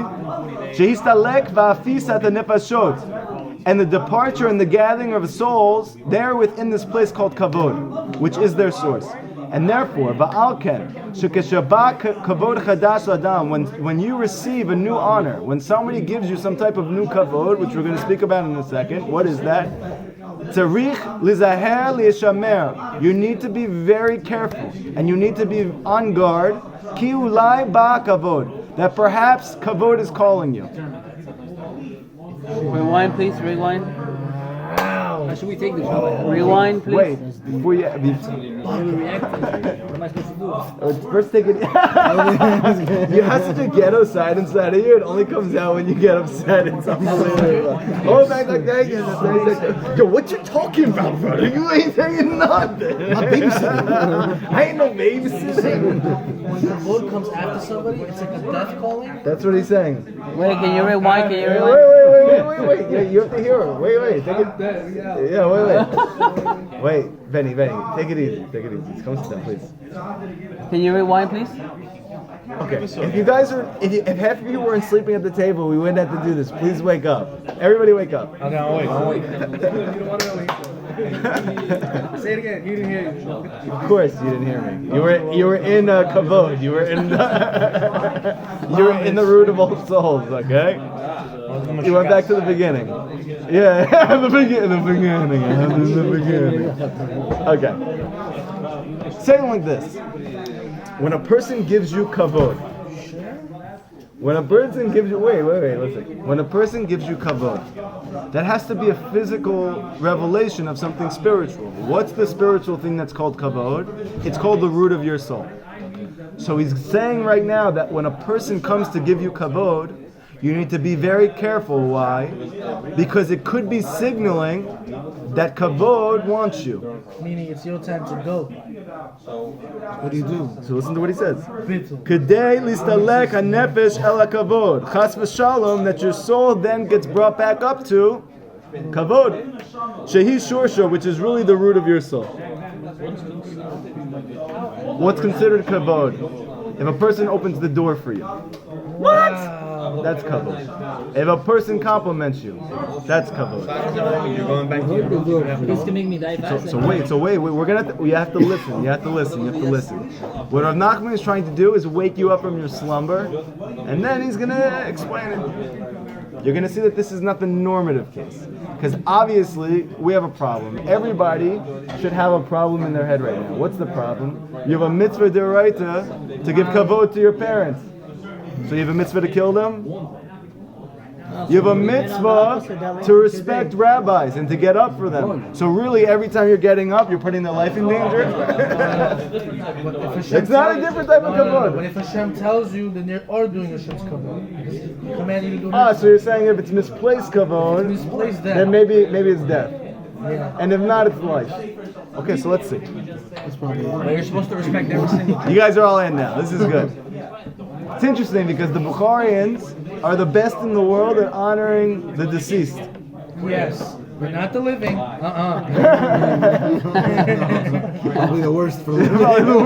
Shehistalek va'afisat nefashot. And the departure and the gathering of souls, they're within this place called kavod, which is their source. And therefore, ba'alken, shekeshaba kavod chadash adam, when you receive a new honor, when somebody gives you some type of new kavod, which we're going to speak about in a second, what is that? Tarich lizaher li'shamer. You need to be very careful, and you need to be on guard. Ki ulai ba kavod. That perhaps kavod is calling you. Rewind, please. Rewind. How should we take this? Rewind, please. Wait, before you. How do we react? What am I supposed to do? First take it. You have such a ghetto side inside of you. It only comes out when you get upset. It's unbelievable. Oh, back like that. Yo, what you talking about, brother? You ain't saying nothing. Not babysitting. I ain't no babysitting. When the vote comes after somebody, it's like a death calling. That's what he's saying. Wait, can you rewind? Can you Wait, rewind? wait. Yeah, you have to hear her. Wait. Take it. Yeah, wait. Wait, Benny, take it easy. Take it easy. Come sit down, please. Can you rewind, please? Okay. If you guys are, if half of you weren't sleeping at the table, we wouldn't have to do this. Please wake up. Everybody wake up. Okay, I'll wait. Say it again. You didn't hear you. Of course, you didn't hear me. You were in kavod. You were in the root of all souls. Okay. You went back to the beginning. Yeah, the beginning. Okay. Say it like this. When a person gives you kavod, when a person gives you, wait, listen. When a person gives you kavod, that has to be a physical revelation of something spiritual. What's the spiritual thing that's called kavod? It's called the root of your soul. So he's saying right now that when a person comes to give you kavod, you need to be very careful. Why? Because it could be signaling that kavod wants you. Meaning it's your time to go. What do you do? So listen to what he says. Bittul. Kedei listalek hanefesh el kavod. Chas v'shalom, that your soul then gets brought back up to kavod. Shehi shorsha, which is really the root of your soul. What's considered kavod? If a person opens the door for you. What? That's kavod. If a person compliments you, that's kavod. You're going back to your This can make me die fast. So wait, we're gonna you have to listen. You have to listen. What Rav Nachman is trying to do is wake you up from your slumber, and then he's gonna explain it. You're gonna see that this is not the normative case, because obviously we have a problem. Everybody should have a problem in their head right now. What's the problem? You have a mitzvah d'oraita to give kavod to your parents. So you have a mitzvah to kill them? You have a mitzvah to respect rabbis and to get up for them. So really, every time you're getting up, you're putting their life in danger? It's not a different type of But kavod. if Hashem tells you, then you are doing Hashem's kavod. He commanded you to do So you're saying if it's misplaced kavod, misplaced then that. maybe it's death. Yeah. And if not, it's life. Okay, so let's see. But you're supposed to respect every single You guys are all in now. This is good. It's interesting because the Moharans are the best in the world at honoring the deceased. Yes. But not the living. Probably the worst for They're probably the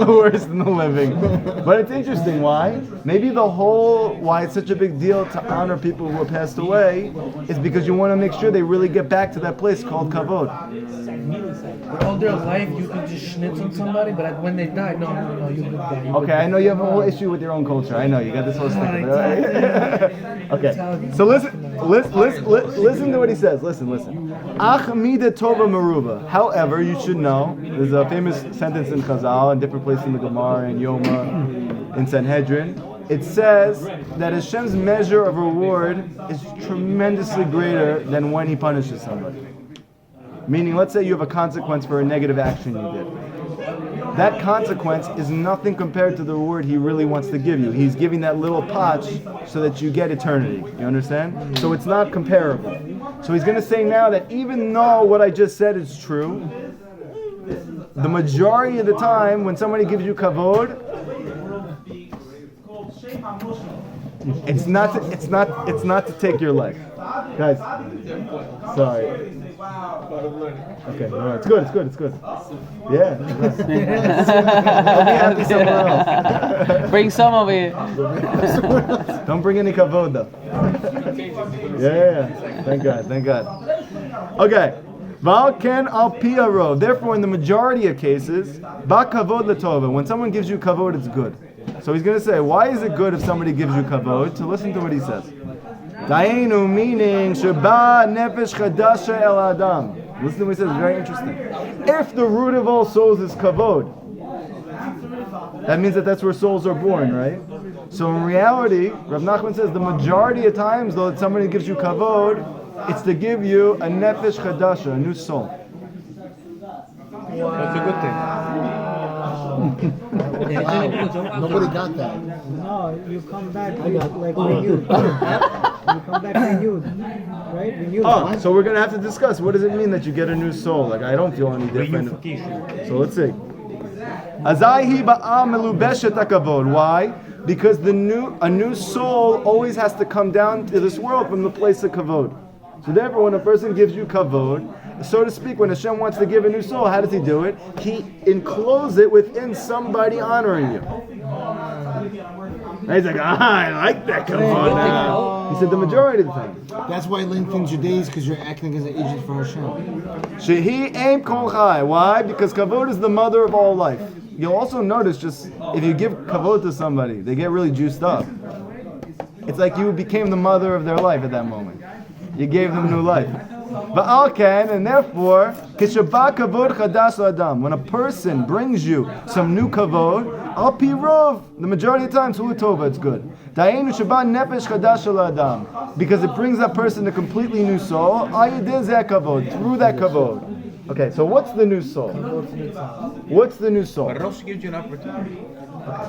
worst in the living. But it's interesting. Why? Maybe why it's such a big deal to honor people who have passed away is because you want to make sure they really get back to that place called kavod. All their life, you can just schnitz on somebody, but when they die, no, you could die. Okay, I know you have a whole issue with your own culture. I know you got this whole stick. Okay, so listen to what he says. Listen. Ach mida tova meruba. However, you should know, there's a famous sentence in Chazal and different places in the Gemara and Yoma, in Sanhedrin. It says that Hashem's measure of reward is tremendously greater than when He punishes somebody. Meaning, let's say you have a consequence for a negative action you did. That consequence is nothing compared to the reward He really wants to give you. He's giving that little patch so that you get eternity. You understand? So it's not comparable. So He's going to say now that even though what I just said is true, the majority of the time when somebody gives you kavod, it's not to take your life. Guys, sorry. Okay, no, it's good. Yeah. I'll be happy somewhere else. Bring some over here. Don't bring any kavod though. Yeah. Thank God. Okay. Val ken al piaro. Therefore, in the majority of cases, ba kavod latova. When someone gives you kavod, it's good. So he's going to say, why is it good if somebody gives you kavod? To listen to what he says. Dainu, meaning sheba nefesh chadasha el adam. Listen to what he says. It's very interesting. If the root of all souls is kavod, that means that's where souls are born, right? So in reality, Rav Nachman says the majority of times, though, that somebody gives you kavod, it's to give you a nefesh chadasha, a new soul. That's a good thing. Nobody got that. No, you come back like renewed. You come back renewed, right? Renewed. So we're going to have to discuss, what does it mean that you get a new soul? Like, I don't feel any different. So let's see. Why? Because a new soul always has to come down to this world from the place of kavod. So therefore, when a person gives you kavod, so to speak, when Hashem wants to give a new soul, how does He do it? He encloses it within somebody honoring you. And he's like, I like that kavod now. He said the majority of the time. That's why lengthens your days, because you're acting as an agent for Hashem. Shehi aim kol chai. Why? Because kavod is the mother of all life. You'll also notice, just if you give kavod to somebody, they get really juiced up. It's like you became the mother of their life at that moment. You gave them new life. But alken, and therefore, kishabah kavod chadash adam. When a person brings you some new kavod, al pi rov, the majority of the time, tzulu tova, it's good. Dainu shabah nefesh chadash adam, because it brings that person a completely new soul. Al yedeh zeh kavod, through that kavod. Okay, so what's the new soul? What's the new soul? But it also gives you an opportunity.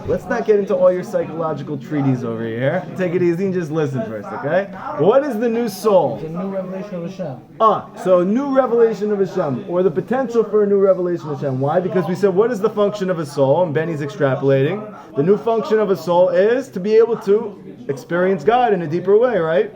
Let's not get into all your psychological treaties over here. Take it easy and just listen first, okay? What is the new soul? It's a new revelation of Hashem. So a new revelation of Hashem, or the potential for a new revelation of Hashem. Why? Because we said, what is the function of a soul? And Benny's extrapolating. The new function of a soul is to be able to experience God in a deeper way, right?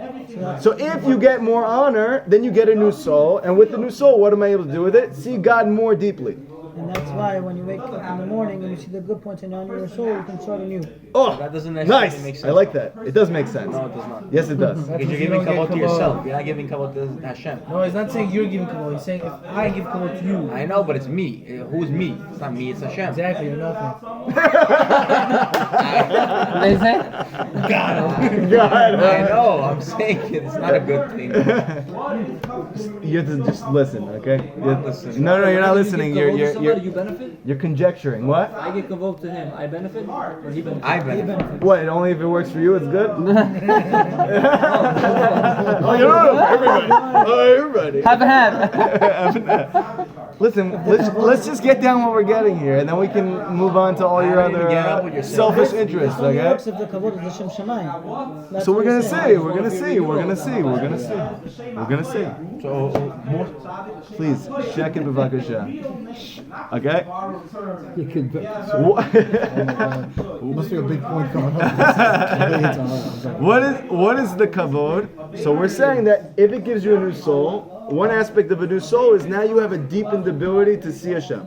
So if you get more honor, then you get a new soul. And with the new soul, what am I able to do with it? See God more deeply. And that's why when you wake up in the morning and you see the good points in your soul, you can start anew. Oh, That doesn't necessarily nice. make sense. I like that. It does make sense. No, it does not. Yes, it does. Because you're You giving don't kavod get to yourself. kavod. You're not giving kavod to Hashem. No, he's not saying you're giving kavod. He's saying if I give kavod to you. I know, but it's me. Who's me? It's not me, it's Hashem. Exactly, you're nothing. They say? I know, I'm saying it's not a good thing. You have to just listen, okay? Listen. No, you're not When you listening. give kavod to You're somebody, you benefit? you're conjecturing. What? I give kavod to him, I benefit, or he benefits? I benefit. What? Only if it works for you, it's good. Oh, everybody. Have a hand. Listen, let's just get down what we're getting here, and then we can move on to all your I didn't get up other with yourself. selfish interests. It only Okay. works if the kavod is Hashem Shemayim. That's So what we're gonna he's saying. see. We're gonna see. We're gonna see. We're gonna see. We're gonna see. So, more. Please, check it, b'vakasha. Okay. You can. Must be a big point coming up. What is the kavod? So we're saying that if it gives you a new soul, one aspect of a new soul is now you have a deepened ability to see Hashem.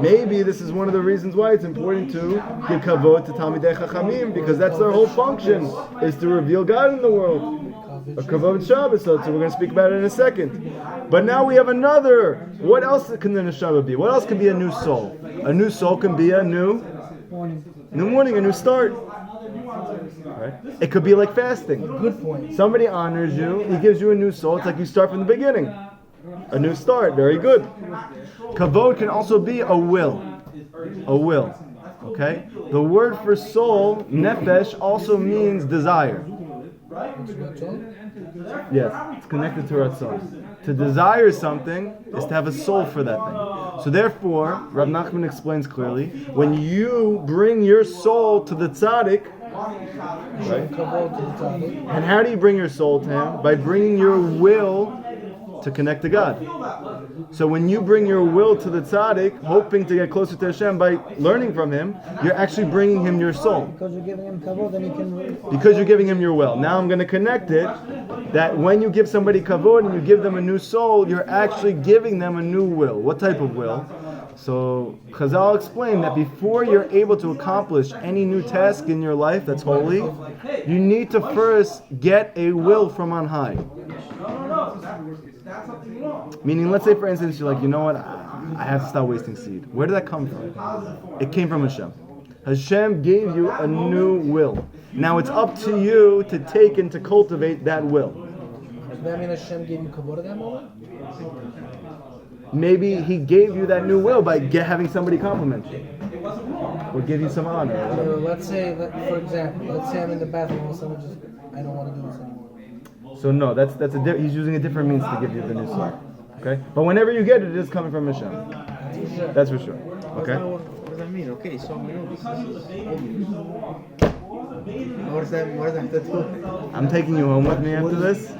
Maybe this is one of the reasons why it's important to give kavod to Talmidei Chachamim, because that's their whole function, is to reveal God in the world. A kavod Shabbos, so we're going to speak about it in a second. But now we have another. What else can the neshama be? What else can be a new soul? A new soul can be a new morning, a new start. Right? It could be like fasting. Good point. Somebody honors you, he gives you a new soul. It's like you start from the beginning. A new start, very good. Kavod can also be a will. A will. Okay? The word for soul, nefesh, also means desire. Yes, it's connected to Ratzon. To desire something is to have a soul for that thing. So therefore, Rav Nachman explains clearly, when you bring your soul to the tzaddik, right? And how do you bring your soul to him? By bringing your will to connect to God. So when you bring your will to the tzaddik, hoping to get closer to Hashem by learning from him, you're actually bringing him your soul. Because you're giving him kavod, then he can. Because you're giving him your will. Now I'm going to connect it that when you give somebody kavod and you give them a new soul, you're actually giving them a new will. What type of will? So Chazal explained that before you're able to accomplish any new task in your life that's holy, you need to first get a will from on high. Meaning, let's say for instance, you're like, you know what, I have to stop wasting seed. Where did that come from? It came from Hashem. Hashem gave you a new will. Now it's up to you to take and to cultivate that will. Does that mean Hashem gave you kavod at that moment? Maybe he gave you that new will by having somebody compliment you. Or give you some honor. Or whatever. Let's say, for example, let's say I'm in the bathroom and someone just, I don't want to do this anymore. So no, he's using a different means to give you the new soul. Okay? But whenever you get it, it is coming from Hashem. That's for sure. Okay? What does that mean? Okay, so we know this is obvious. What does that have to do? I'm taking you home with me after this,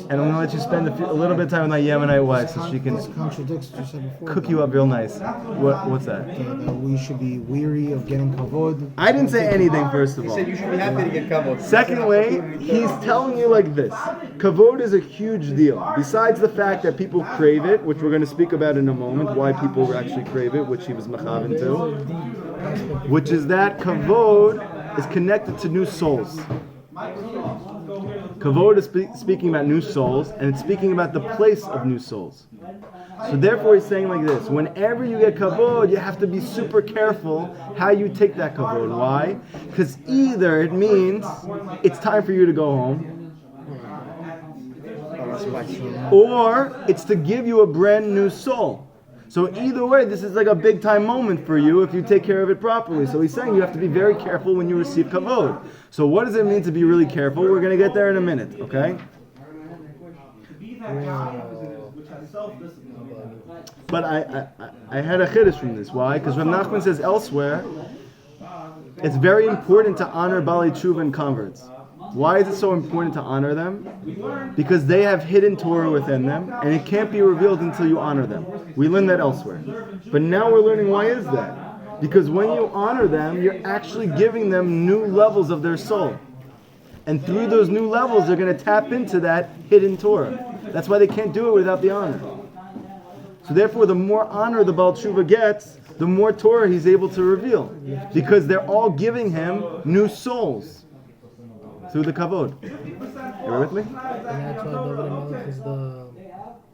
and I'm gonna let you spend a little bit of time with my Yemenite wife so she can This contradicts what you said before. cook you up real nice. What's that? That we should be weary of getting kavod. I didn't say anything, first of He all. said you should be happy to get kavod. Secondly, he's telling you like this. Kavod is a huge deal. Besides the fact that people crave it, which we're going to speak about in a moment, why people actually crave it, which he was mechavan to, which is that kavod is connected to new souls. Kavod is speaking about new souls, and it's speaking about the place of new souls. So therefore he's saying like this, whenever you get kavod, you have to be super careful how you take that kavod. Why? Because either it means it's time for you to go home, or it's to give you a brand new soul. So either way, this is like a big time moment for you if you take care of it properly. So he's saying you have to be very careful when you receive kavod. So what does it mean to be really careful? We're going to get there in a minute, okay? But I had a chiddush from this. Why? Because Rav Nachman says elsewhere, it's very important to honor Baalei Tshuva and converts. Why is it so important to honor them? Because they have hidden Torah within them, and it can't be revealed until you honor them. We learn that elsewhere. But now we're learning why is that? Because when you honor them, you're actually giving them new levels of their soul. And through those new levels, they're going to tap into that hidden Torah. That's why they can't do it without the honor. So therefore, the more honor the Baal Tshuva gets, the more Torah he's able to reveal. Because they're all giving him new souls through the kavod. You with me? And that's why David Melech is the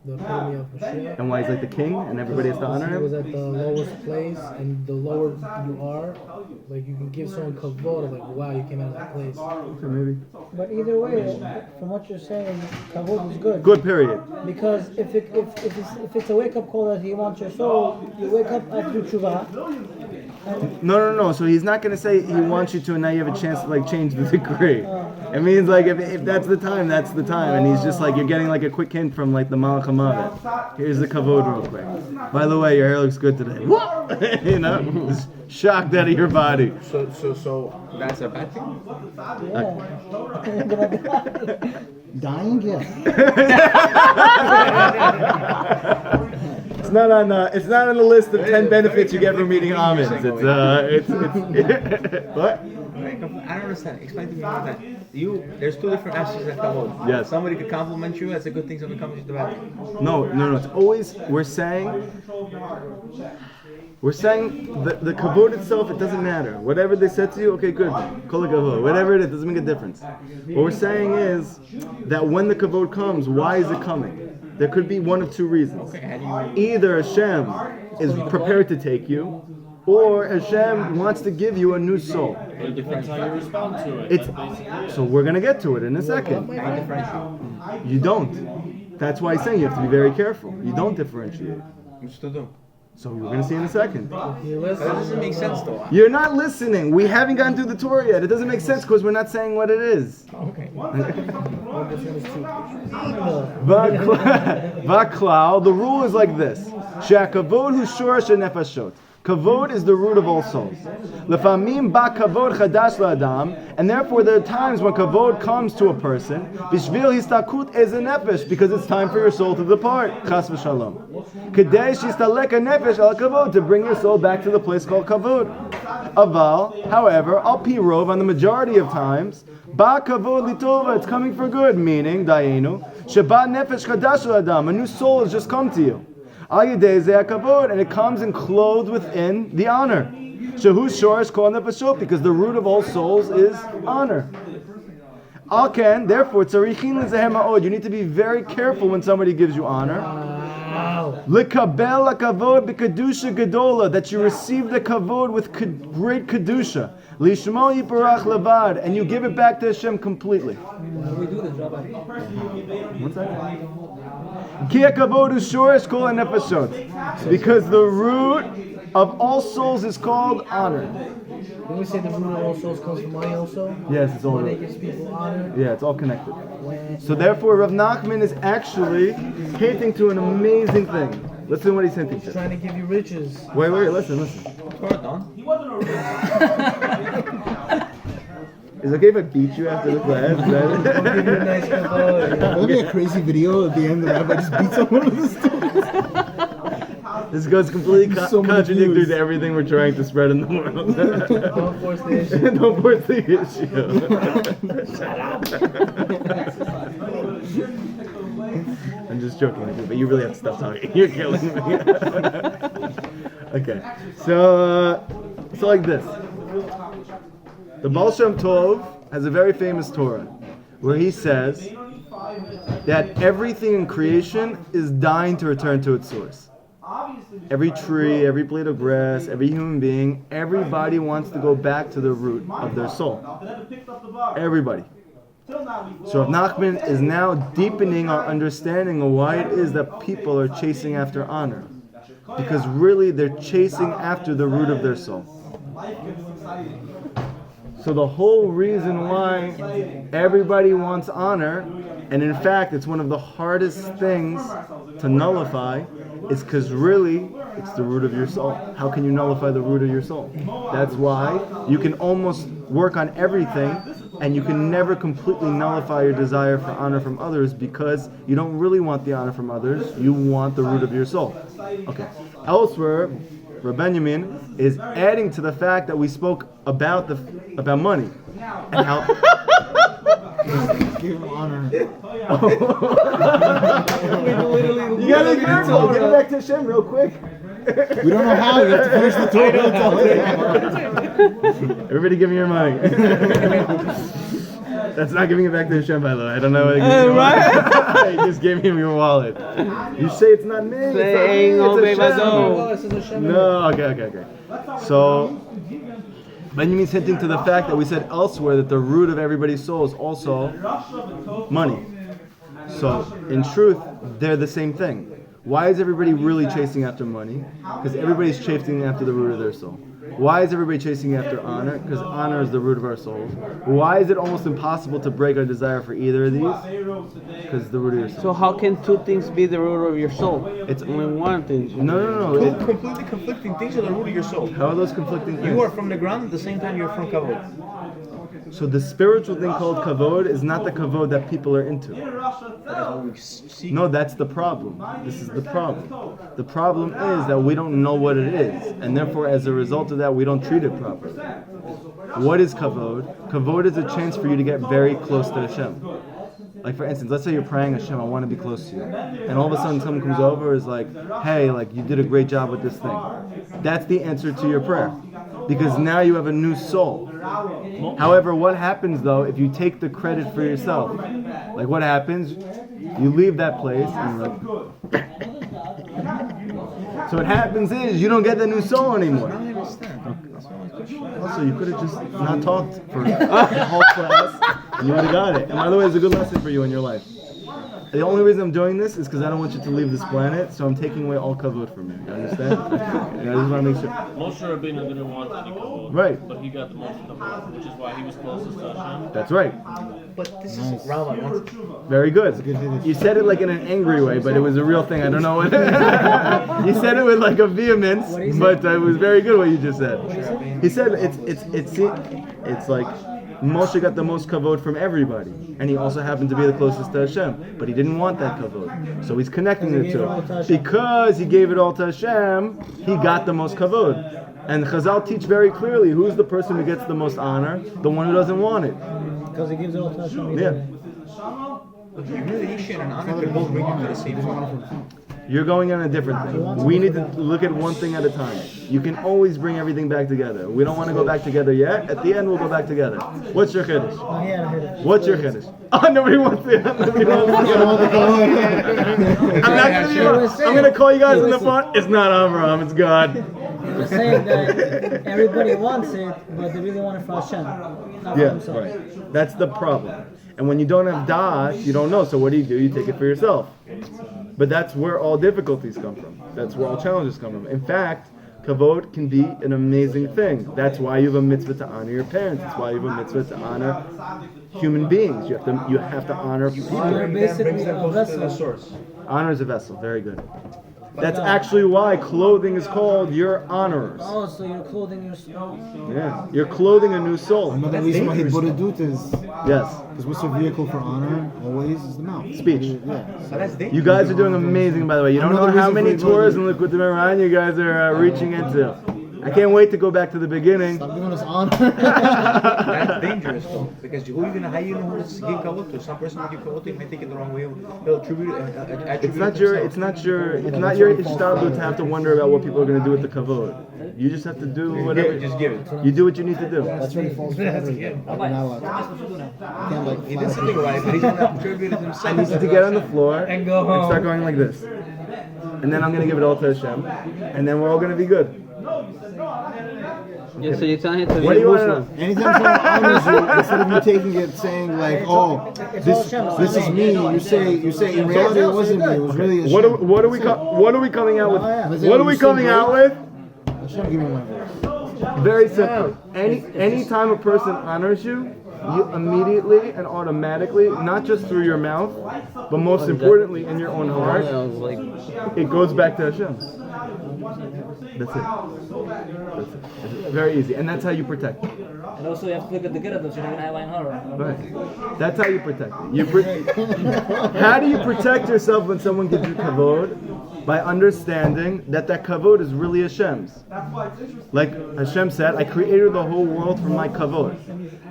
epitome of Mashiach. And why he's like the king and everybody has to honor He was him? at the lowest place, and the lower you are, like you can give someone kavod of like, wow, you came out of that place. Okay, maybe. But either way, from what you're saying, kavod is good. Good, period. Because if it's a wake up call that he wants your soul, you wake up after tshuva. No. So he's not going to say he wants you to and now you have a chance to like change the decree. It means like if that's the time, that's the time. And he's just like, you're getting like a quick hint from like the Malach HaMavet. Here's the kavod real quick. By the way, your hair looks good today. What? You know? Just shocked out of your body. So that's a bad thing? Dying? Yeah. It's not on the list of 10 benefits you get from eating almonds. It's what? I don't understand. Explain to me about that. There's two different aspects of kavod. Yes. Somebody could compliment you. That's a good thing. Somebody compliments you. Bad thing. No. It's always we're saying that the kavod itself, it doesn't matter. Whatever they said to you, okay, good. Kol kavod. Whatever it is, doesn't make a difference. What we're saying is that when the kavod comes, why is it coming? There could be one of two reasons. Either Hashem is prepared to take you, or Hashem wants to give you a new soul. It depends how you respond to it. So we're going to get to it in a second. You don't. That's why he's saying you have to be very careful. You don't differentiate. What's to do? So we're going to see in a second. That doesn't make sense though. You're not listening. We haven't gotten through the Torah yet. It doesn't make sense because we're not saying what it is. Okay. Vaklal, the rule is like this. She'akavod hu shorash hanefashot. Kavod is the root of all souls. Lefamim ba kavod chadash la'adam, and therefore there are times when kavod comes to a person, bishvil histakut ez nefesh, because it's time for your soul to depart. Chas v'shalom. Kedei shistalek nefesh al kavod, to bring your soul back to the place called kavod. Aval, however, al pi rov, on the majority of times, ba kavod litova, it's coming for good, meaning dayenu sheba nefesh chadash la'adam, a new soul has just come to you. And it comes and clothed within the honor. Because the root of all souls is honor. Therefore, you need to be very careful when somebody gives you honor. That you receive the kavod with great kedusha. And you give it back to Hashem completely. How do we do this, Rabbi? What's that? Because the root of all souls is called honor. When we say the root of all souls comes from money also? Yes, it's all Money gives people honor. Yeah, it's all connected. So therefore, Rav Nachman is actually hinting to an amazing thing. Listen to what he's hinting to. Trying to give you riches. Wait, listen. Is it okay if I beat you after the class? Nice kavod. That'd be a crazy video at the end. The rabbi just beats up one of the students. This goes completely So many contradictory views. to everything we're trying to spread in the world. Don't force the issue. Don't force the issue. I'm just joking with you, but you really have to stop talking. You're killing me. Okay, so like this. The Baal Shem Tov has a very famous Torah where he says that everything in creation is dying to return to its source. Every tree, every blade of grass, every human being, everybody wants to go back to the root of their soul. Everybody. So Rav Nachman is now deepening our understanding of why it is that people are chasing after honor. Because really they're chasing after the root of their soul. So the whole reason why everybody wants honor, and in fact it's one of the hardest things to nullify, is because really it's the root of your soul. How can you nullify the root of your soul? That's why you can almost work on everything and you can never completely nullify your desire for honor from others, because you don't really want the honor from others, you want the root of your soul. Okay. Elsewhere, Rabbi Benjamin is adding to the fact that we spoke about money and how Give him honor. you gotta be careful. Get it back to Hashem real quick. We don't know how. You have to finish the Torah. Everybody, give me your money. That's not giving it back to Hashem, by the way. I don't know what you just gave him your wallet. You say it's not me. It's Hashem. No, okay. So, Benjamin's hinting to the fact that we said elsewhere that the root of everybody's soul is also money. So, in truth, they're the same thing. Why is everybody really chasing after money? Because everybody's chasing after the root of their soul. Why is everybody chasing after honor? Because honor is the root of our souls. Why is it almost impossible to break our desire for either of these? Because the root of your soul. So how can two things be the root of your soul? It's only one thing. No. Completely conflicting things are the root of your soul. How are those conflicting things? You are from the ground at the same time you're from kavod. So the spiritual thing called kavod is not the kavod that people are into. No, that's the problem. This is the problem. The problem is that we don't know what it is, and therefore, as a result of that, we don't treat it properly. What is kavod? Kavod is a chance for you to get very close to Hashem. Like, for instance, let's say you're praying, Hashem, I want to be close to you. And all of a sudden someone comes over and is like, hey, like, you did a great job with this thing. That's the answer to your prayer. Because now you have a new soul. However, what happens though if you take the credit for yourself? Like, what happens? You leave that place and you're like... So what happens is you don't get the new soul anymore. Also, you could have just not talked for the whole class and you would have got it. And by the way, it's a good lesson for you in your life. The only reason I'm doing this is because I don't want you to leave this planet, so I'm taking away all kavod from you. You understand? And I just want to make sure. Moshe Rabbeinu didn't want any kavod. Right. But he got the most kavod, which is why he was closest to Hashem. That's right. But this is Rabbi wants Very good. You said it like in an angry way, but it was a real thing. I don't know what. You said it with like a vehemence, but it was very good what you just said. He said it's like Moshe got the most kavod from everybody, and he also happened to be the closest to Hashem, but he didn't want that kavod, so he's connecting the two. Because he gave it all to Hashem, he got the most kavod. And Chazal teach very clearly who's the person who gets the most honor, the one who doesn't want it. Because he gives it all to Hashem. Yeah. But humiliation and honor could both bring you to the same one. You're going on a different thing. We need to look at one thing at a time. You can always bring everything back together. We don't want to go back together yet. At the end, we'll go back together. What's your chiddush? What's your chiddush? Oh, nobody wants to. Nobody wants to. I'm gonna call you guys in the front. It's not Avraham. It's God. You're saying that everybody wants it, but they really want it for Hashem, not for themselves. Right. That's the problem. And when you don't have das, you don't know. So what do? You take it for yourself. But that's where all difficulties come from. That's where all challenges come from. In fact, kavod can be an amazing thing. That's why you have a mitzvah to honor your parents. That's why you have a mitzvah to honor human beings. You have to honor people. Honor basically a vessel. Honor is a vessel. Very good. That's actually why clothing is called your honors. Oh, so you're clothing your soul. Yeah, you're clothing a new soul. Another reason why Hidbodedut is Yes, because what's a vehicle for honor always is the mouth. speech. Yeah. So that's dangerous. You guys are doing amazing, by the way. You don't know Another how reason many for tours in Hidbodedut. Likutey Moharan you guys are reaching into. I can't wait to go back to the beginning. Stop giving us honor. That's dangerous though, because how you know who to give kavod to? Some person will give kavod to you, may take it the wrong way. He'll attribute It's not your ishtalut to have to wonder about what people are going to do with the kavod. You just have to do whatever. Just give it. You do what you need to do. That's really false for everything. You're not allowed. You can't like He did something right, but he's gonna attribute it I himself. need you to get on the floor And go home. start going like this. And then I'm going to give it all to Hashem. And then we're all going to be good. Yeah, so you're telling him to What be do you want to Muslim. know? Anytime someone honors you, instead of you taking it saying like, oh, this is me, you say in reality it wasn't me, it was really Hashem. What are we coming out with? What are we coming out with? Hashem, give me my voice. Very simple. Any time a person honors you, you immediately and automatically, not just through your mouth, but most importantly in your own heart, Like, it goes back to Hashem. That's it. That's it. Very easy, and that's how you protect it. And also you have to look at the good of those, you're not going to have horror. Right. That's how you protect it. How do you protect yourself when someone gives you kavod? By understanding that kavod is really Hashem's. Like Hashem said, I created the whole world for my kavod.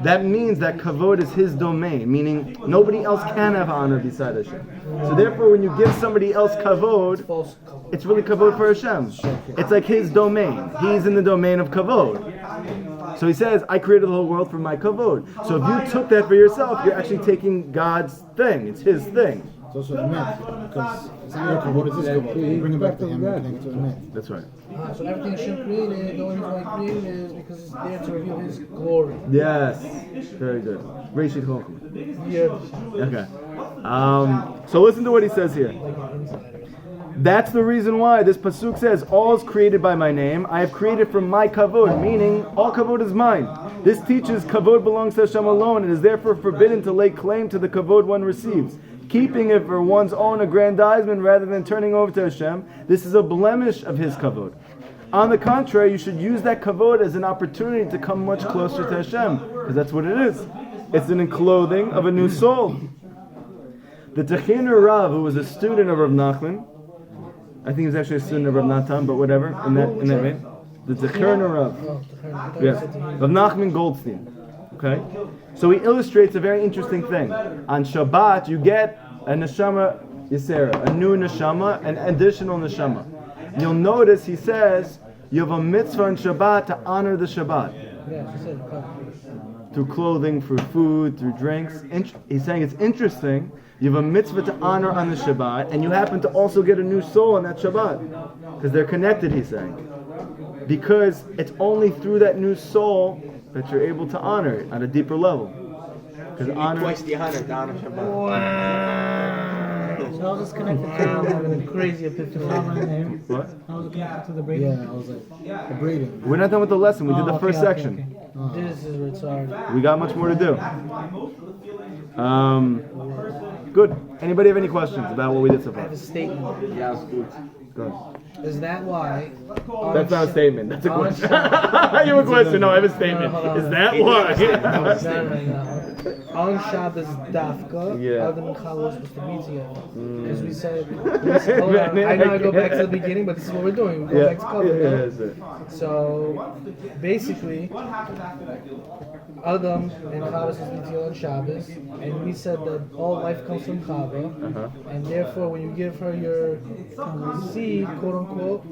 That means that kavod is His domain, meaning nobody else can have honor beside Hashem. So therefore, when you give somebody else kavod, it's really kavod for Hashem. It's like His domain. He's in the domain of kavod. So He says, I created the whole world for my kavod. So if you took that for yourself, you're actually taking God's thing. It's His thing. It's also a myth, because it's not your kavod, it's his kavod. You bring it back to him, you're connected to a myth. That's right. So everything Hashem created, the only reason why He created it is because it's there to reveal His glory. Yes. Very good. Reshit Chochmah. Yeah. Okay. So listen to what he says here. That's the reason why this pasuk says, all is created by my name. I have created from my kavod, meaning all kavod is mine. This teaches kavod belongs to Hashem alone and is therefore forbidden to lay claim to the kavod one receives. Keeping it for one's own aggrandizement rather than turning over to Hashem, this is a blemish of His kavod. On the contrary, you should use that kavod as an opportunity to come much closer to Hashem, because that's what it is. It's an enclothing of a new soul. The Techiner Rav, who was a student of Rav Nachman, I think he was actually a student of Rav Natan, but whatever, in that way. The Techiner Rav. Yes. Rav Nachman Goldstein. Okay? So he illustrates a very interesting thing. On Shabbat, you get a neshama yisera, a new neshama, an additional neshama. And you'll notice he says, you have a mitzvah on Shabbat to honor the Shabbat. Yeah, she said, Through clothing, through food, through drinks. He's saying it's interesting. You have a mitzvah to honor on the Shabbat, and you happen to also get a new soul on that Shabbat. Because they're connected, he's saying. Because it's only through that new soul that you're able to honor it at a deeper level. Because honor... Twice the honor, down on Shabbat. So how is this connected to the crazy epiphany? What? How is it connected to the braiding? Yeah, I was like, the braiding. We're not done with the lesson. We did the first section. Okay. This is where it's hard. We got much more to do. Good. Anybody have any questions about what we did so I far? have a statement. Go ahead. Is that why? That's not a statement. That's a question. You have a question. No, I have a statement. Is that why? On Shabbos Dafka, Yeah. Adam and Chal was supposed to be together. Because we said, hold on, I know I go back to the beginning, but this is what we're doing. We go back to cover. That's it. So basically, Adam and Chava was supposed to be together on Shabbos, and we said that all life comes from Chava, and therefore when you give her your seed, quote unquote,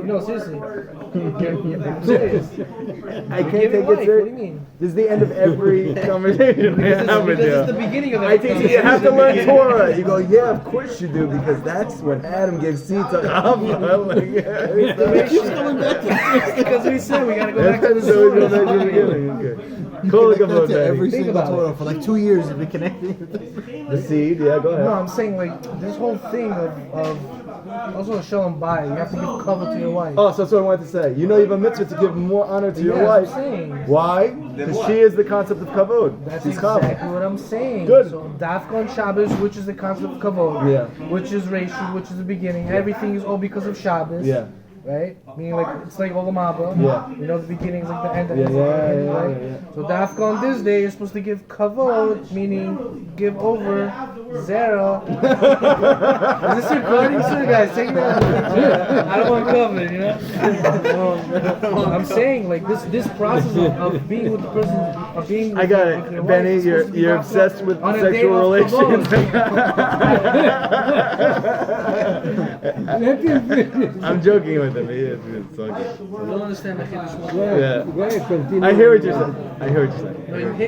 no, seriously, I'm serious. I can't Give take it it life. What do you serious. mean? This is the end of every conversation we Because have with this is the you. beginning of I every teach you, you have to learn Torah. You go, yeah, of course you do, because that's when Adam gave seed to Chava. Like, It keeps coming back to this because we said we gotta go back to the So we go back to the beginning. Okay. Call it Connect to every Think single about Torah for like 2 years. You've been connecting. the seed. Yeah, go ahead. No, I'm saying like this whole thing of Also, shalom bayis. You have to give cover to your wife. Oh, so that's what I wanted to say. You know you have a mitzvah to give more honor to your Yeah, wife. I'm saying. Why? Because she is the concept of kavod. That's She's exactly chava. what I'm saying. Good. So dafka on Shabbos, which is the concept of kavod, Yeah. which is Reishu, which is the beginning. Everything is all because of Shabbos. Yeah. Right? Meaning like it's like Olam Haba. Yeah. You know the beginning is like the end. Yeah, It's yeah, like the beginning, yeah, right? yeah, yeah. So dafka on this day you're supposed to give kavod, meaning give over zera. Is this recording, sir, guys? Take it out. I don't want cover, you know. I'm saying like this process of being with the person, of being. I got with your it, wife Benny. is supposed to be You're dafka obsessed with on a day sexual of relations. Let him finish. I'm joking with him. He is. It's all good. You don't understand the Kiddush. Yeah. Go ahead, continue. I hear what you're saying. I hear what you're saying. No, you hit